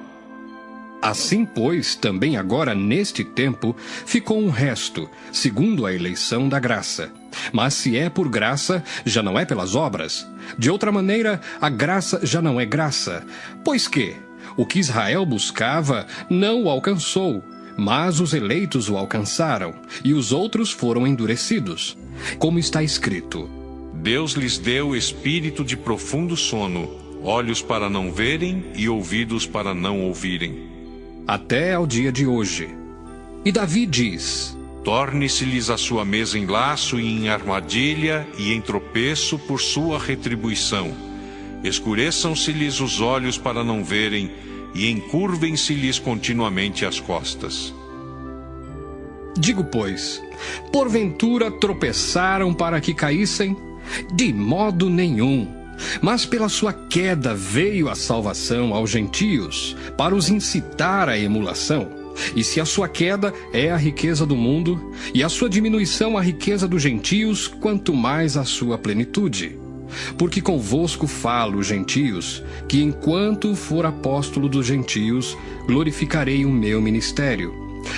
Assim, pois, também agora neste tempo ficou um resto, segundo a eleição da graça. Mas se é por graça, já não é pelas obras. De outra maneira, a graça já não é graça. Pois que o que Israel buscava não o alcançou, mas os eleitos o alcançaram, e os outros foram endurecidos. Como está escrito: Deus lhes deu espírito de profundo sono, olhos para não verem e ouvidos para não ouvirem. Até ao dia de hoje. E Davi diz: Torne-se-lhes a sua mesa em laço e em armadilha e em tropeço por sua retribuição. Escureçam-se-lhes os olhos para não verem e encurvem-se-lhes continuamente as costas. Digo, pois, porventura tropeçaram para que caíssem? De modo nenhum. Mas pela sua queda veio a salvação aos gentios, para os incitar à emulação. E se a sua queda é a riqueza do mundo, e a sua diminuição a riqueza dos gentios, quanto mais a sua plenitude. Porque convosco falo, gentios, que enquanto for apóstolo dos gentios, glorificarei o meu ministério,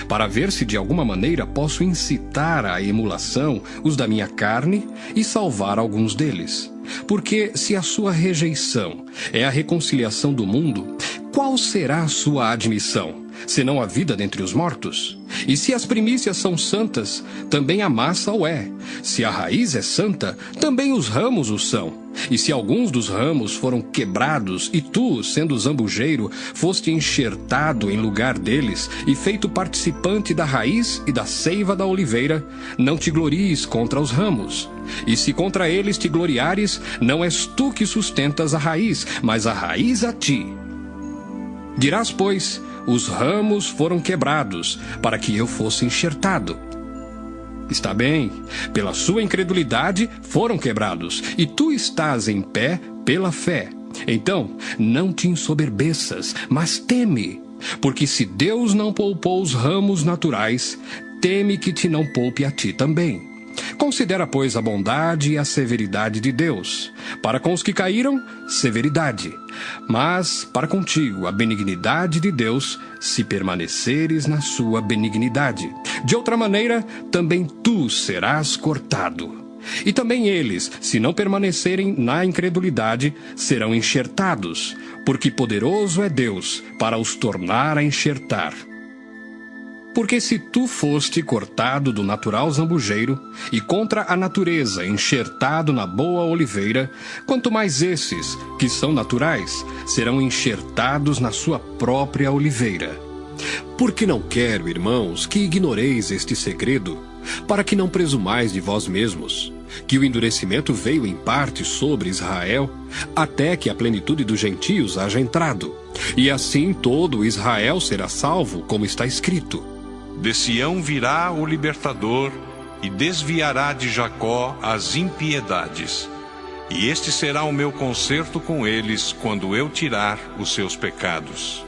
para ver se de alguma maneira posso incitar à emulação os da minha carne e salvar alguns deles. Porque se a sua rejeição é a reconciliação do mundo, qual será a sua admissão, senão a vida dentre os mortos? E se as primícias são santas, também a massa o é. Se a raiz é santa, também os ramos o são. E se alguns dos ramos foram quebrados, e tu, sendo zambujeiro, foste enxertado em lugar deles, e feito participante da raiz e da seiva da oliveira, não te glories contra os ramos. E se contra eles te gloriares, não és tu que sustentas a raiz, mas a raiz a ti. Dirás, pois, os ramos foram quebrados, para que eu fosse enxertado. Está bem, pela sua incredulidade foram quebrados, e tu estás em pé pela fé. Então, não te ensoberbeças, mas teme, porque se Deus não poupou os ramos naturais, teme que te não poupe a ti também. Considera, pois, a bondade e a severidade de Deus. Para com os que caíram, severidade. Mas, para contigo, a benignidade de Deus, se permaneceres na sua benignidade. De outra maneira, também tu serás cortado. E também eles, se não permanecerem na incredulidade, serão enxertados, porque poderoso é Deus para os tornar a enxertar. Porque se tu foste cortado do natural zambujeiro, e contra a natureza enxertado na boa oliveira, quanto mais esses, que são naturais, serão enxertados na sua própria oliveira. Porque não quero, irmãos, que ignoreis este segredo, para que não presumais de vós mesmos, que o endurecimento veio em parte sobre Israel, até que a plenitude dos gentios haja entrado. E assim todo Israel será salvo, como está escrito. De Sião virá o libertador, e desviará de Jacó as impiedades. E este será o meu concerto com eles, quando eu tirar os seus pecados.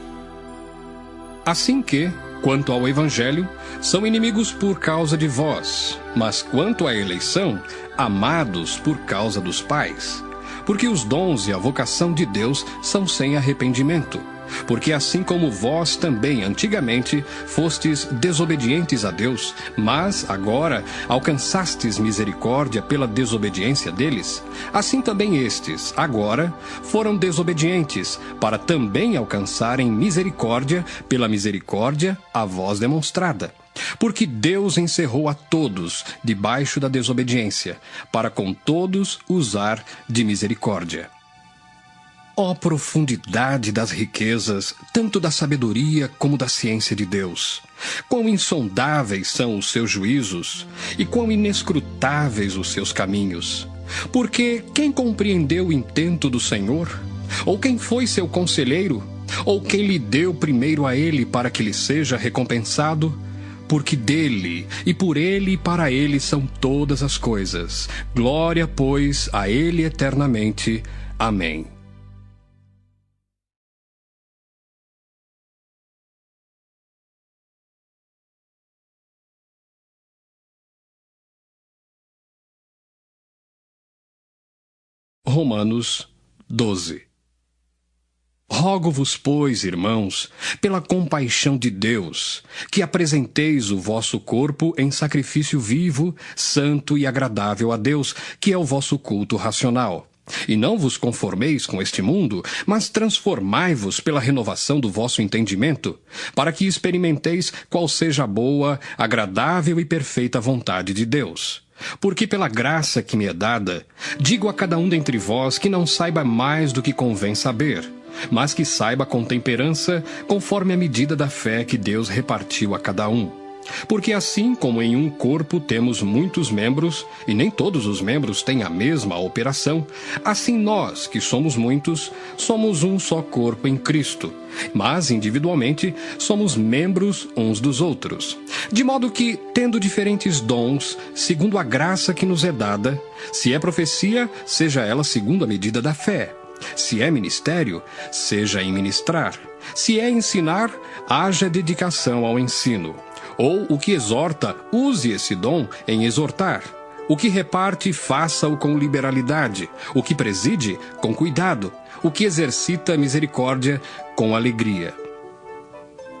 Assim que, quanto ao Evangelho, são inimigos por causa de vós, mas quanto à eleição, amados por causa dos pais. Porque os dons e a vocação de Deus são sem arrependimento. Porque assim como vós também antigamente fostes desobedientes a Deus, mas agora alcançastes misericórdia pela desobediência deles, assim também estes, agora, foram desobedientes, para também alcançarem misericórdia pela misericórdia a vós demonstrada. Porque Deus encerrou a todos debaixo da desobediência, para com todos usar de misericórdia. Ó profundidade das riquezas, tanto da sabedoria como da ciência de Deus! Quão insondáveis são os seus juízos, e quão inescrutáveis os seus caminhos! Porque quem compreendeu o intento do Senhor? Ou quem foi seu conselheiro? Ou quem lhe deu primeiro a ele para que lhe seja recompensado? Porque dele, e por ele e para ele são todas as coisas. Glória, pois, a ele eternamente. Amém. Romanos 12. Rogo-vos, pois, irmãos, pela compaixão de Deus, que apresenteis o vosso corpo em sacrifício vivo, santo e agradável a Deus, que é o vosso culto racional. E não vos conformeis com este mundo, mas transformai-vos pela renovação do vosso entendimento, para que experimenteis qual seja a boa, agradável e perfeita vontade de Deus. Porque pela graça que me é dada, digo a cada um dentre vós que não saiba mais do que convém saber, mas que saiba com temperança, conforme a medida da fé que Deus repartiu a cada um. Porque assim como em um corpo temos muitos membros, e nem todos os membros têm a mesma operação, assim nós, que somos muitos, somos um só corpo em Cristo, mas individualmente somos membros uns dos outros. De modo que, tendo diferentes dons, segundo a graça que nos é dada, se é profecia, seja ela segundo a medida da fé. Se é ministério, seja em ministrar. Se é ensinar, haja dedicação ao ensino. Ou o que exorta, use esse dom em exortar. O que reparte, faça-o com liberalidade. O que preside, com cuidado. O que exercita misericórdia, com alegria.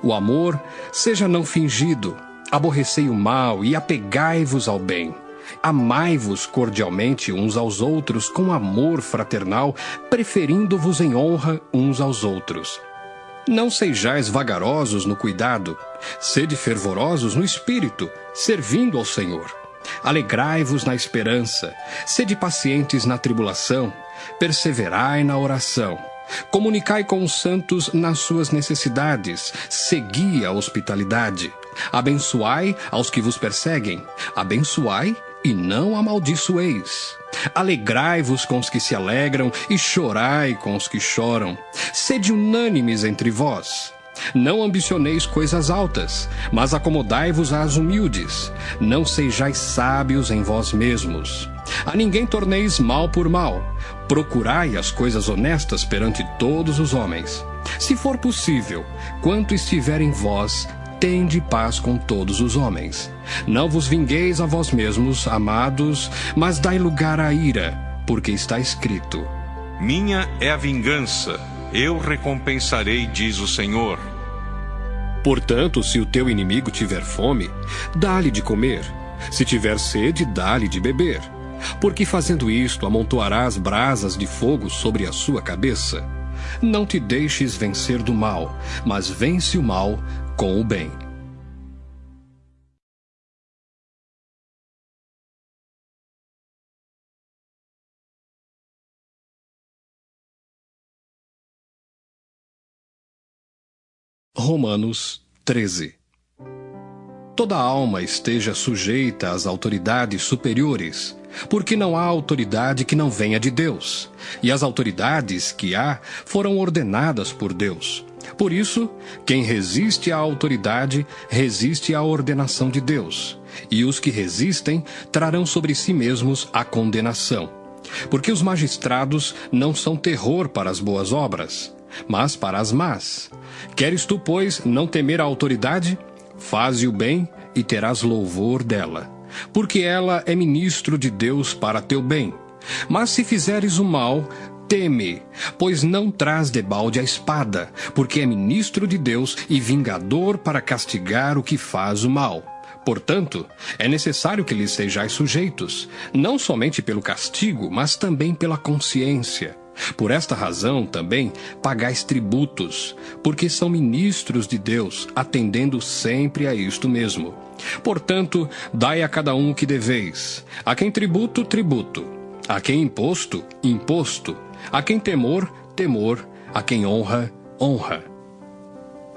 O amor seja não fingido. Aborrecei o mal e apegai-vos ao bem. Amai-vos cordialmente uns aos outros com amor fraternal, preferindo-vos em honra uns aos outros. Não sejais vagarosos no cuidado, sede fervorosos no espírito, servindo ao Senhor. Alegrai-vos na esperança, sede pacientes na tribulação, perseverai na oração. Comunicai com os santos nas suas necessidades, segui a hospitalidade. Abençoai aos que vos perseguem, abençoai e não amaldiçoeis. Alegrai-vos com os que se alegram e chorai com os que choram. Sede unânimes entre vós. Não ambicioneis coisas altas, mas acomodai-vos às humildes. Não sejais sábios em vós mesmos. A ninguém torneis mal por mal. Procurai as coisas honestas perante todos os homens. Se for possível, quanto estiver em vós, tende paz com todos os homens. Não vos vingueis a vós mesmos, amados, mas dai lugar à ira, porque está escrito: Minha é a vingança, eu recompensarei, diz o Senhor. Portanto, se o teu inimigo tiver fome, dá-lhe de comer. Se tiver sede, dá-lhe de beber. Porque fazendo isto, amontoarás brasas de fogo sobre a sua cabeça. Não te deixes vencer do mal, mas vence o mal com o bem. Romanos 13. Toda alma esteja sujeita às autoridades superiores, porque não há autoridade que não venha de Deus, e as autoridades que há foram ordenadas por Deus. Por isso, quem resiste à autoridade, resiste à ordenação de Deus, e os que resistem trarão sobre si mesmos a condenação. Porque os magistrados não são terror para as boas obras, mas para as más. Queres tu, pois, não temer a autoridade? Faze o bem e terás louvor dela, porque ela é ministro de Deus para teu bem. Mas se fizeres o mal, teme, pois não traz debalde a espada, porque é ministro de Deus e vingador para castigar o que faz o mal. Portanto, é necessário que lhes sejais sujeitos, não somente pelo castigo, mas também pela consciência. Por esta razão, também, pagais tributos, porque são ministros de Deus, atendendo sempre a isto mesmo. Portanto, dai a cada um o que deveis. A quem tributo, tributo. A quem imposto, imposto. A quem temor, temor. A quem honra, honra.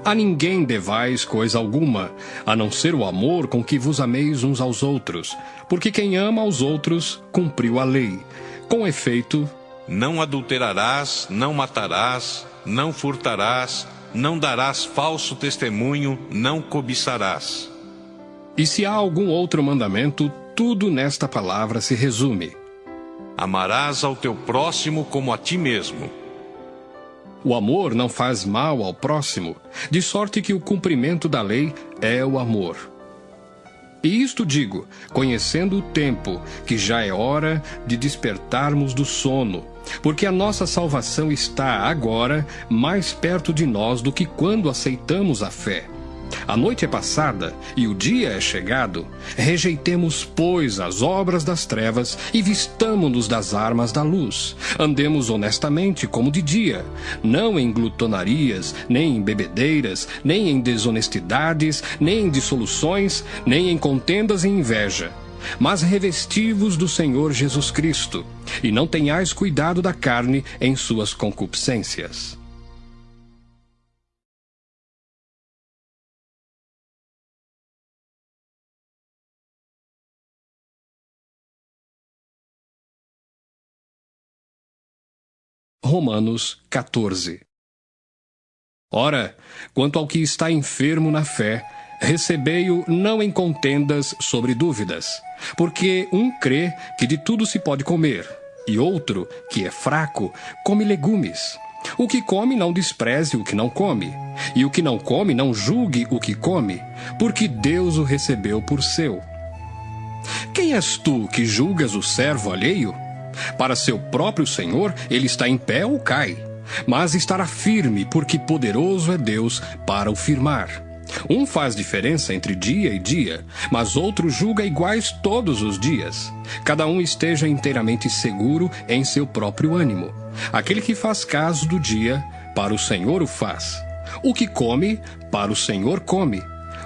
A ninguém devais coisa alguma, a não ser o amor com que vos ameis uns aos outros, porque quem ama aos outros, cumpriu a lei. Com efeito, não adulterarás, não matarás, não furtarás, não darás falso testemunho, não cobiçarás. E se há algum outro mandamento, tudo nesta palavra se resume: amarás ao teu próximo como a ti mesmo. O amor não faz mal ao próximo, de sorte que o cumprimento da lei é o amor. E isto digo, conhecendo o tempo, que já é hora de despertarmos do sono, porque a nossa salvação está agora mais perto de nós do que quando aceitamos a fé. A noite é passada e o dia é chegado. Rejeitemos, pois, as obras das trevas e vistamo-nos das armas da luz. Andemos honestamente como de dia, não em glutonarias, nem em bebedeiras, nem em desonestidades, nem em dissoluções, nem em contendas e inveja. Mas revesti-vos do Senhor Jesus Cristo, e não tenhais cuidado da carne em suas concupiscências. Romanos 14. Ora, quanto ao que está enfermo na fé, recebei-o não em contendas sobre dúvidas, porque um crê que de tudo se pode comer, e outro, que é fraco, come legumes. O que come não despreze o que não come, e o que não come não julgue o que come, porque Deus o recebeu por seu. Quem és tu que julgas o servo alheio? Para seu próprio Senhor ele está em pé ou cai, mas estará firme, porque poderoso é Deus para o firmar. Um faz diferença entre dia e dia, mas outro julga iguais todos os dias. Cada um esteja inteiramente seguro em seu próprio ânimo. Aquele que faz caso do dia, para o Senhor o faz. O que come, para o Senhor come,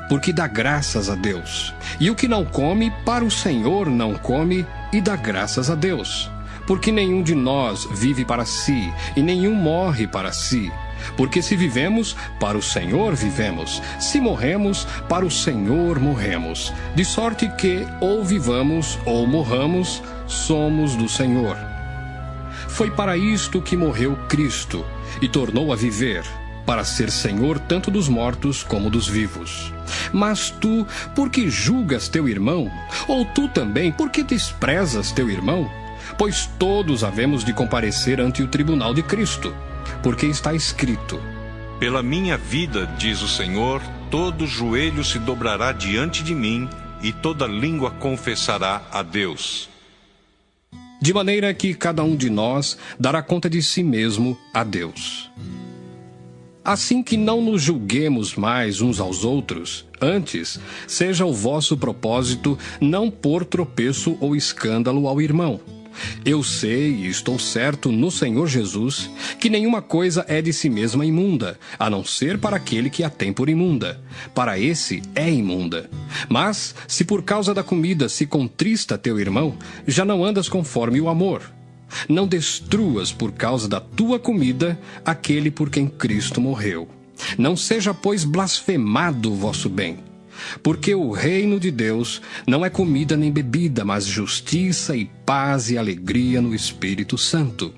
porque dá graças a Deus. E o que não come, para o Senhor não come, e dá graças a Deus. Porque nenhum de nós vive para si, e nenhum morre para si. Porque se vivemos, para o Senhor vivemos. Se morremos, para o Senhor morremos. De sorte que, ou vivamos, ou morramos, somos do Senhor. Foi para isto que morreu Cristo, e tornou a viver, para ser Senhor tanto dos mortos como dos vivos. Mas tu, por que julgas teu irmão? Ou tu também, por que desprezas teu irmão? Pois todos havemos de comparecer ante o tribunal de Cristo. Porque está escrito: Pela minha vida, diz o Senhor, todo joelho se dobrará diante de mim, e toda língua confessará a Deus. De maneira que cada um de nós dará conta de si mesmo a Deus. Assim que não nos julguemos mais uns aos outros, antes, seja o vosso propósito não pôr tropeço ou escândalo ao irmão. Eu sei e estou certo no Senhor Jesus que nenhuma coisa é de si mesma imunda, a não ser para aquele que a tem por imunda. Para esse é imunda. Mas, se por causa da comida se contrista teu irmão, já não andas conforme o amor. Não destruas por causa da tua comida aquele por quem Cristo morreu. Não seja, pois, blasfemado o vosso bem. Porque o reino de Deus não é comida nem bebida, mas justiça e paz e alegria no Espírito Santo.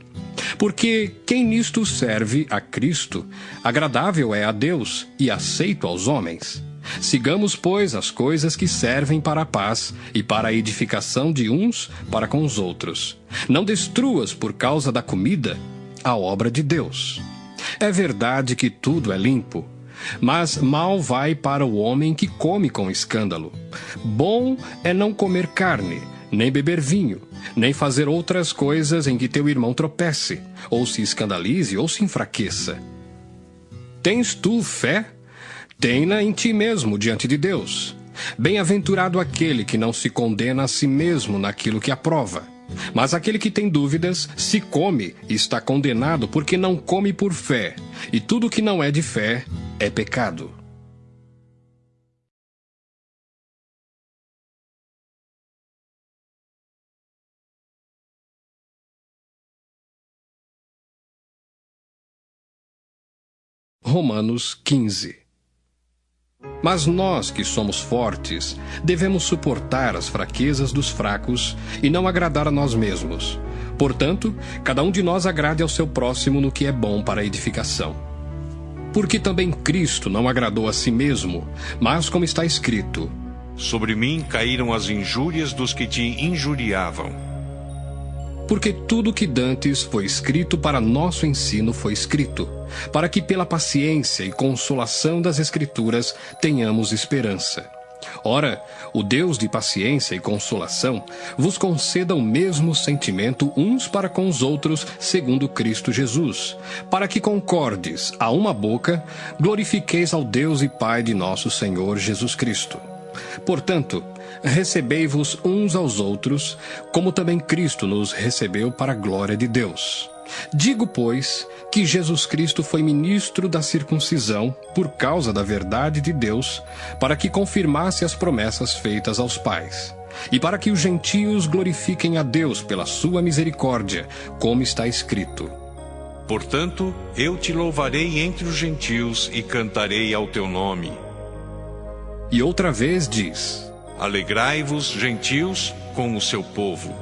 Porque quem nisto serve a Cristo, agradável é a Deus e aceito aos homens. Sigamos, pois, as coisas que servem para a paz e para a edificação de uns para com os outros. Não destruas por causa da comida a obra de Deus. É verdade que tudo é limpo, mas mal vai para o homem que come com escândalo. Bom é não comer carne, nem beber vinho, nem fazer outras coisas em que teu irmão tropece, ou se escandalize, ou se enfraqueça. Tens tu fé? Tem-na em ti mesmo diante de Deus. Bem-aventurado aquele que não se condena a si mesmo naquilo que aprova. Mas aquele que tem dúvidas, se come, está condenado porque não come por fé, e tudo que não é de fé é pecado. Romanos 15. Mas nós que somos fortes, devemos suportar as fraquezas dos fracos e não agradar a nós mesmos. Portanto, cada um de nós agrade ao seu próximo no que é bom para a edificação. Porque também Cristo não agradou a si mesmo, mas como está escrito: Sobre mim caíram as injúrias dos que te injuriavam. Porque tudo que dantes foi escrito para nosso ensino foi escrito, para que pela paciência e consolação das Escrituras tenhamos esperança. Ora, o Deus de paciência e consolação vos conceda o mesmo sentimento uns para com os outros, segundo Cristo Jesus, para que concordes a uma boca, glorifiqueis ao Deus e Pai de nosso Senhor Jesus Cristo. Portanto, recebei-vos uns aos outros, como também Cristo nos recebeu para a glória de Deus. Digo, pois, que Jesus Cristo foi ministro da circuncisão por causa da verdade de Deus, para que confirmasse as promessas feitas aos pais, e para que os gentios glorifiquem a Deus pela sua misericórdia, como está escrito: Portanto, eu te louvarei entre os gentios e cantarei ao teu nome. E outra vez diz: Alegrai-vos, gentios, com o seu povo.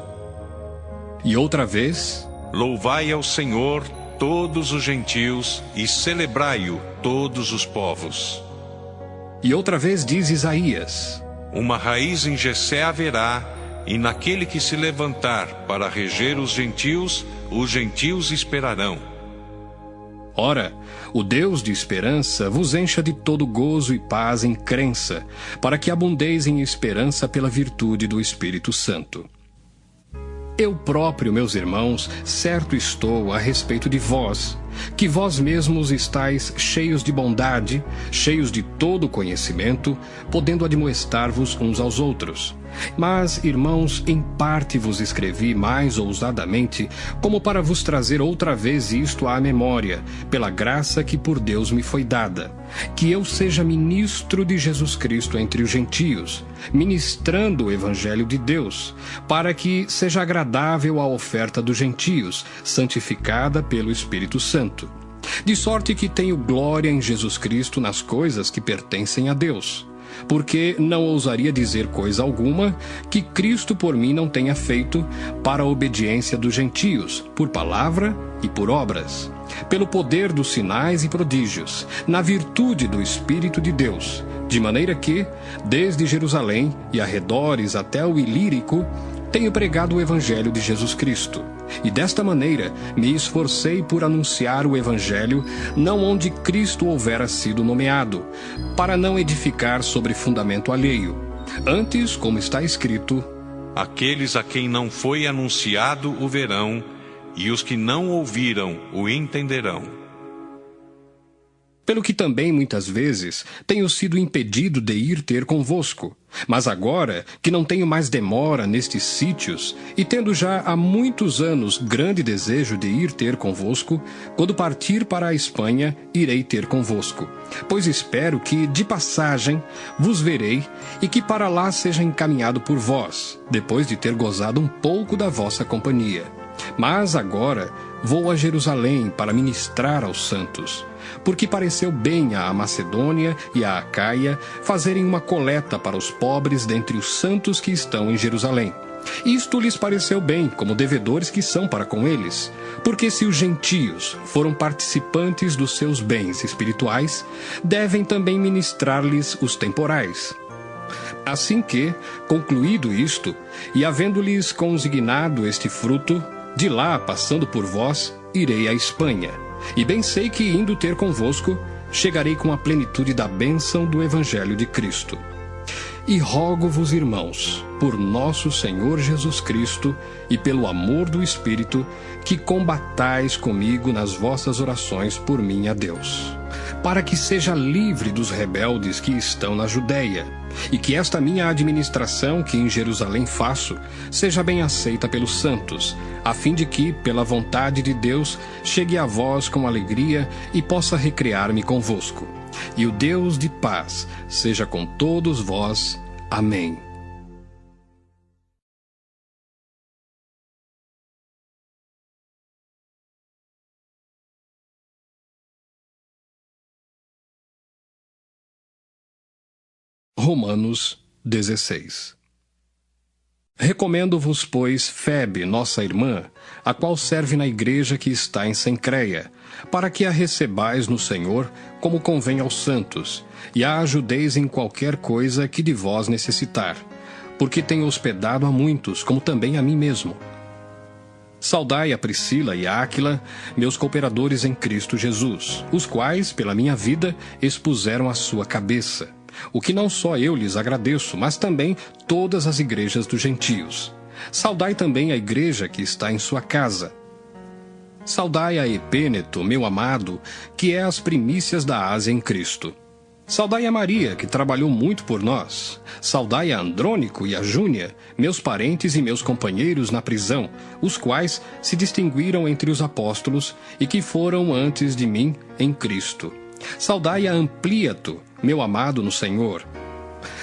E outra vez: Louvai ao Senhor, todos os gentios e celebrai-o todos os povos. E outra vez diz Isaías: Uma raiz em Jessé haverá, e naquele que se levantar para reger os gentios esperarão. Ora, o Deus de esperança vos encha de todo gozo e paz em crença, para que abundeis em esperança pela virtude do Espírito Santo. Eu próprio, meus irmãos, certo estou a respeito de vós, que vós mesmos estáis cheios de bondade, cheios de todo conhecimento, podendo admoestar-vos uns aos outros. Mas, irmãos, em parte vos escrevi mais ousadamente, como para vos trazer outra vez isto à memória, pela graça que por Deus me foi dada, que eu seja ministro de Jesus Cristo entre os gentios, ministrando o Evangelho de Deus, para que seja agradável a oferta dos gentios, santificada pelo Espírito Santo. De sorte que tenho glória em Jesus Cristo nas coisas que pertencem a Deus. Porque não ousaria dizer coisa alguma que Cristo por mim não tenha feito para a obediência dos gentios, por palavra e por obras, pelo poder dos sinais e prodígios, na virtude do Espírito de Deus, de maneira que, desde Jerusalém e arredores até o Ilírico, tenho pregado o Evangelho de Jesus Cristo. E desta maneira me esforcei por anunciar o Evangelho, não onde Cristo houvera sido nomeado, para não edificar sobre fundamento alheio. Antes, como está escrito: Aqueles a quem não foi anunciado o verão, e os que não ouviram o entenderão. Pelo que também, muitas vezes, tenho sido impedido de ir ter convosco. Mas agora, que não tenho mais demora nestes sítios, e tendo já há muitos anos grande desejo de ir ter convosco, quando partir para a Espanha, irei ter convosco. Pois espero que, de passagem, vos verei, e que para lá seja encaminhado por vós, depois de ter gozado um pouco da vossa companhia. Mas agora vou a Jerusalém para ministrar aos santos, porque pareceu bem à Macedônia e à Acaia fazerem uma coleta para os pobres dentre os santos que estão em Jerusalém. Isto lhes pareceu bem, como devedores que são para com eles, porque se os gentios foram participantes dos seus bens espirituais, devem também ministrar-lhes os temporais. Assim que, concluído isto, e havendo-lhes consignado este fruto, de lá, passando por vós, irei à Espanha. E bem sei que, indo ter convosco, chegarei com a plenitude da bênção do Evangelho de Cristo. E rogo-vos, irmãos, por nosso Senhor Jesus Cristo e pelo amor do Espírito, que combatais comigo nas vossas orações por mim a Deus, para que seja livre dos rebeldes que estão na Judéia, e que esta minha administração que em Jerusalém faço seja bem aceita pelos santos, a fim de que, pela vontade de Deus, chegue a vós com alegria e possa recrear-me convosco. E o Deus de paz seja com todos vós. Amém. Romanos 16. Recomendo-vos, pois, Febe, nossa irmã, a qual serve na igreja que está em Cencreia, para que a recebais no Senhor, como convém aos santos, e a ajudeis em qualquer coisa que de vós necessitar, porque tenho hospedado a muitos, como também a mim mesmo. Saudai a Priscila e a Áquila, meus cooperadores em Cristo Jesus, os quais, pela minha vida, expuseram a sua cabeça, o que não só eu lhes agradeço, mas também todas as igrejas dos gentios. Saudai também a igreja que está em sua casa. Saudai a Epêneto, meu amado, que é as primícias da Ásia em Cristo. Saudai a Maria, que trabalhou muito por nós. Saudai a Andrônico e a Júnia, meus parentes e meus companheiros na prisão, os quais se distinguiram entre os apóstolos e que foram antes de mim em Cristo. Saudai a Amplíato, meu amado no Senhor.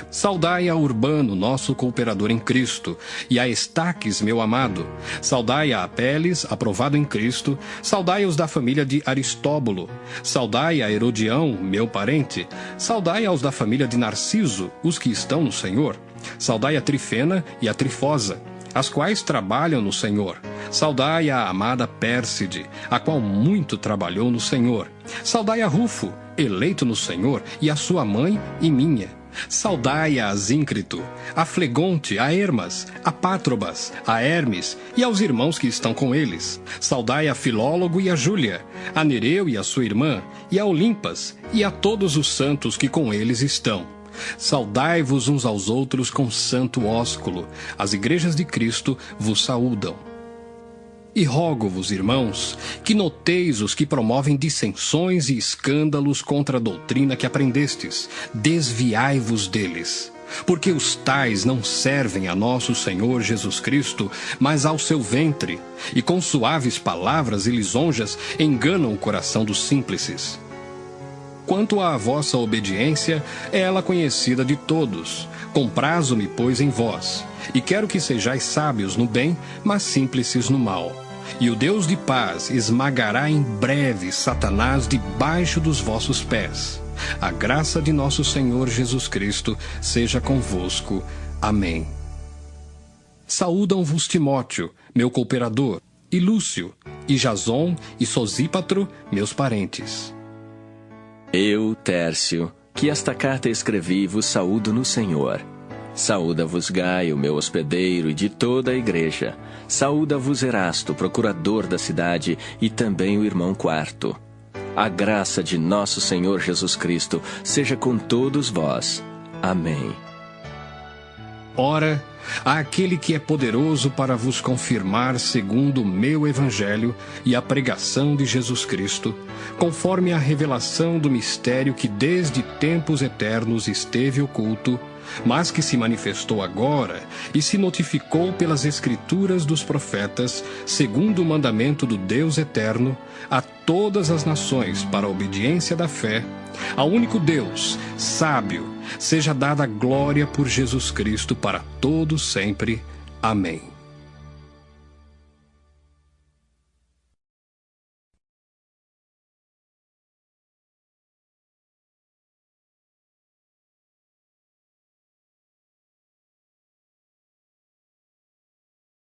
Saudai a Urbano, nosso cooperador em Cristo, e a Estaques, meu amado. Saudai a Apeles, aprovado em Cristo. Saudai os da família de Aristóbulo. Saudai a Herodião, meu parente. Saudai aos da família de Narciso, os que estão no Senhor. Saudai a Trifena e a Trifosa, as quais trabalham no Senhor. Saudai a amada Pérside, a qual muito trabalhou no Senhor. Saudai a Rufo, eleito no Senhor, e a sua mãe e minha. Saudai a Asíncrito, a Flegonte, a Hermas, a Pátrobas, a Hermes e aos irmãos que estão com eles. Saudai a Filólogo e a Júlia, a Nereu e a sua irmã, e a Olimpas, e a todos os santos que com eles estão. Saudai-vos uns aos outros com santo ósculo. As igrejas de Cristo vos saúdam. E rogo-vos, irmãos, que noteis os que promovem dissensões e escândalos contra a doutrina que aprendestes. Desviai-vos deles. Porque os tais não servem a nosso Senhor Jesus Cristo, mas ao seu ventre, e com suaves palavras e lisonjas enganam o coração dos simples. Quanto à vossa obediência, é ela conhecida de todos. Comprazo-me, pois, em vós, e quero que sejais sábios no bem, mas simples no mal. E o Deus de paz esmagará em breve Satanás debaixo dos vossos pés. A graça de nosso Senhor Jesus Cristo seja convosco. Amém. Saúdam-vos Timóteo, meu cooperador, e Lúcio, e Jason, e Sosípatro, meus parentes. Eu, Tércio, que esta carta escrevi, vos saúdo no Senhor. Saúda-vos Gaio, meu hospedeiro, e de toda a igreja. Saúda-vos Erasto, procurador da cidade, e também o irmão Quarto. A graça de nosso Senhor Jesus Cristo seja com todos vós. Amém. Ora, àquele que é poderoso para vos confirmar segundo o meu evangelho e a pregação de Jesus Cristo, conforme a revelação do mistério que desde tempos eternos esteve oculto, mas que se manifestou agora e se notificou pelas escrituras dos profetas, segundo o mandamento do Deus eterno, a todas as nações para a obediência da fé, ao único Deus, sábio, seja dada glória por Jesus Cristo para todos sempre. Amém.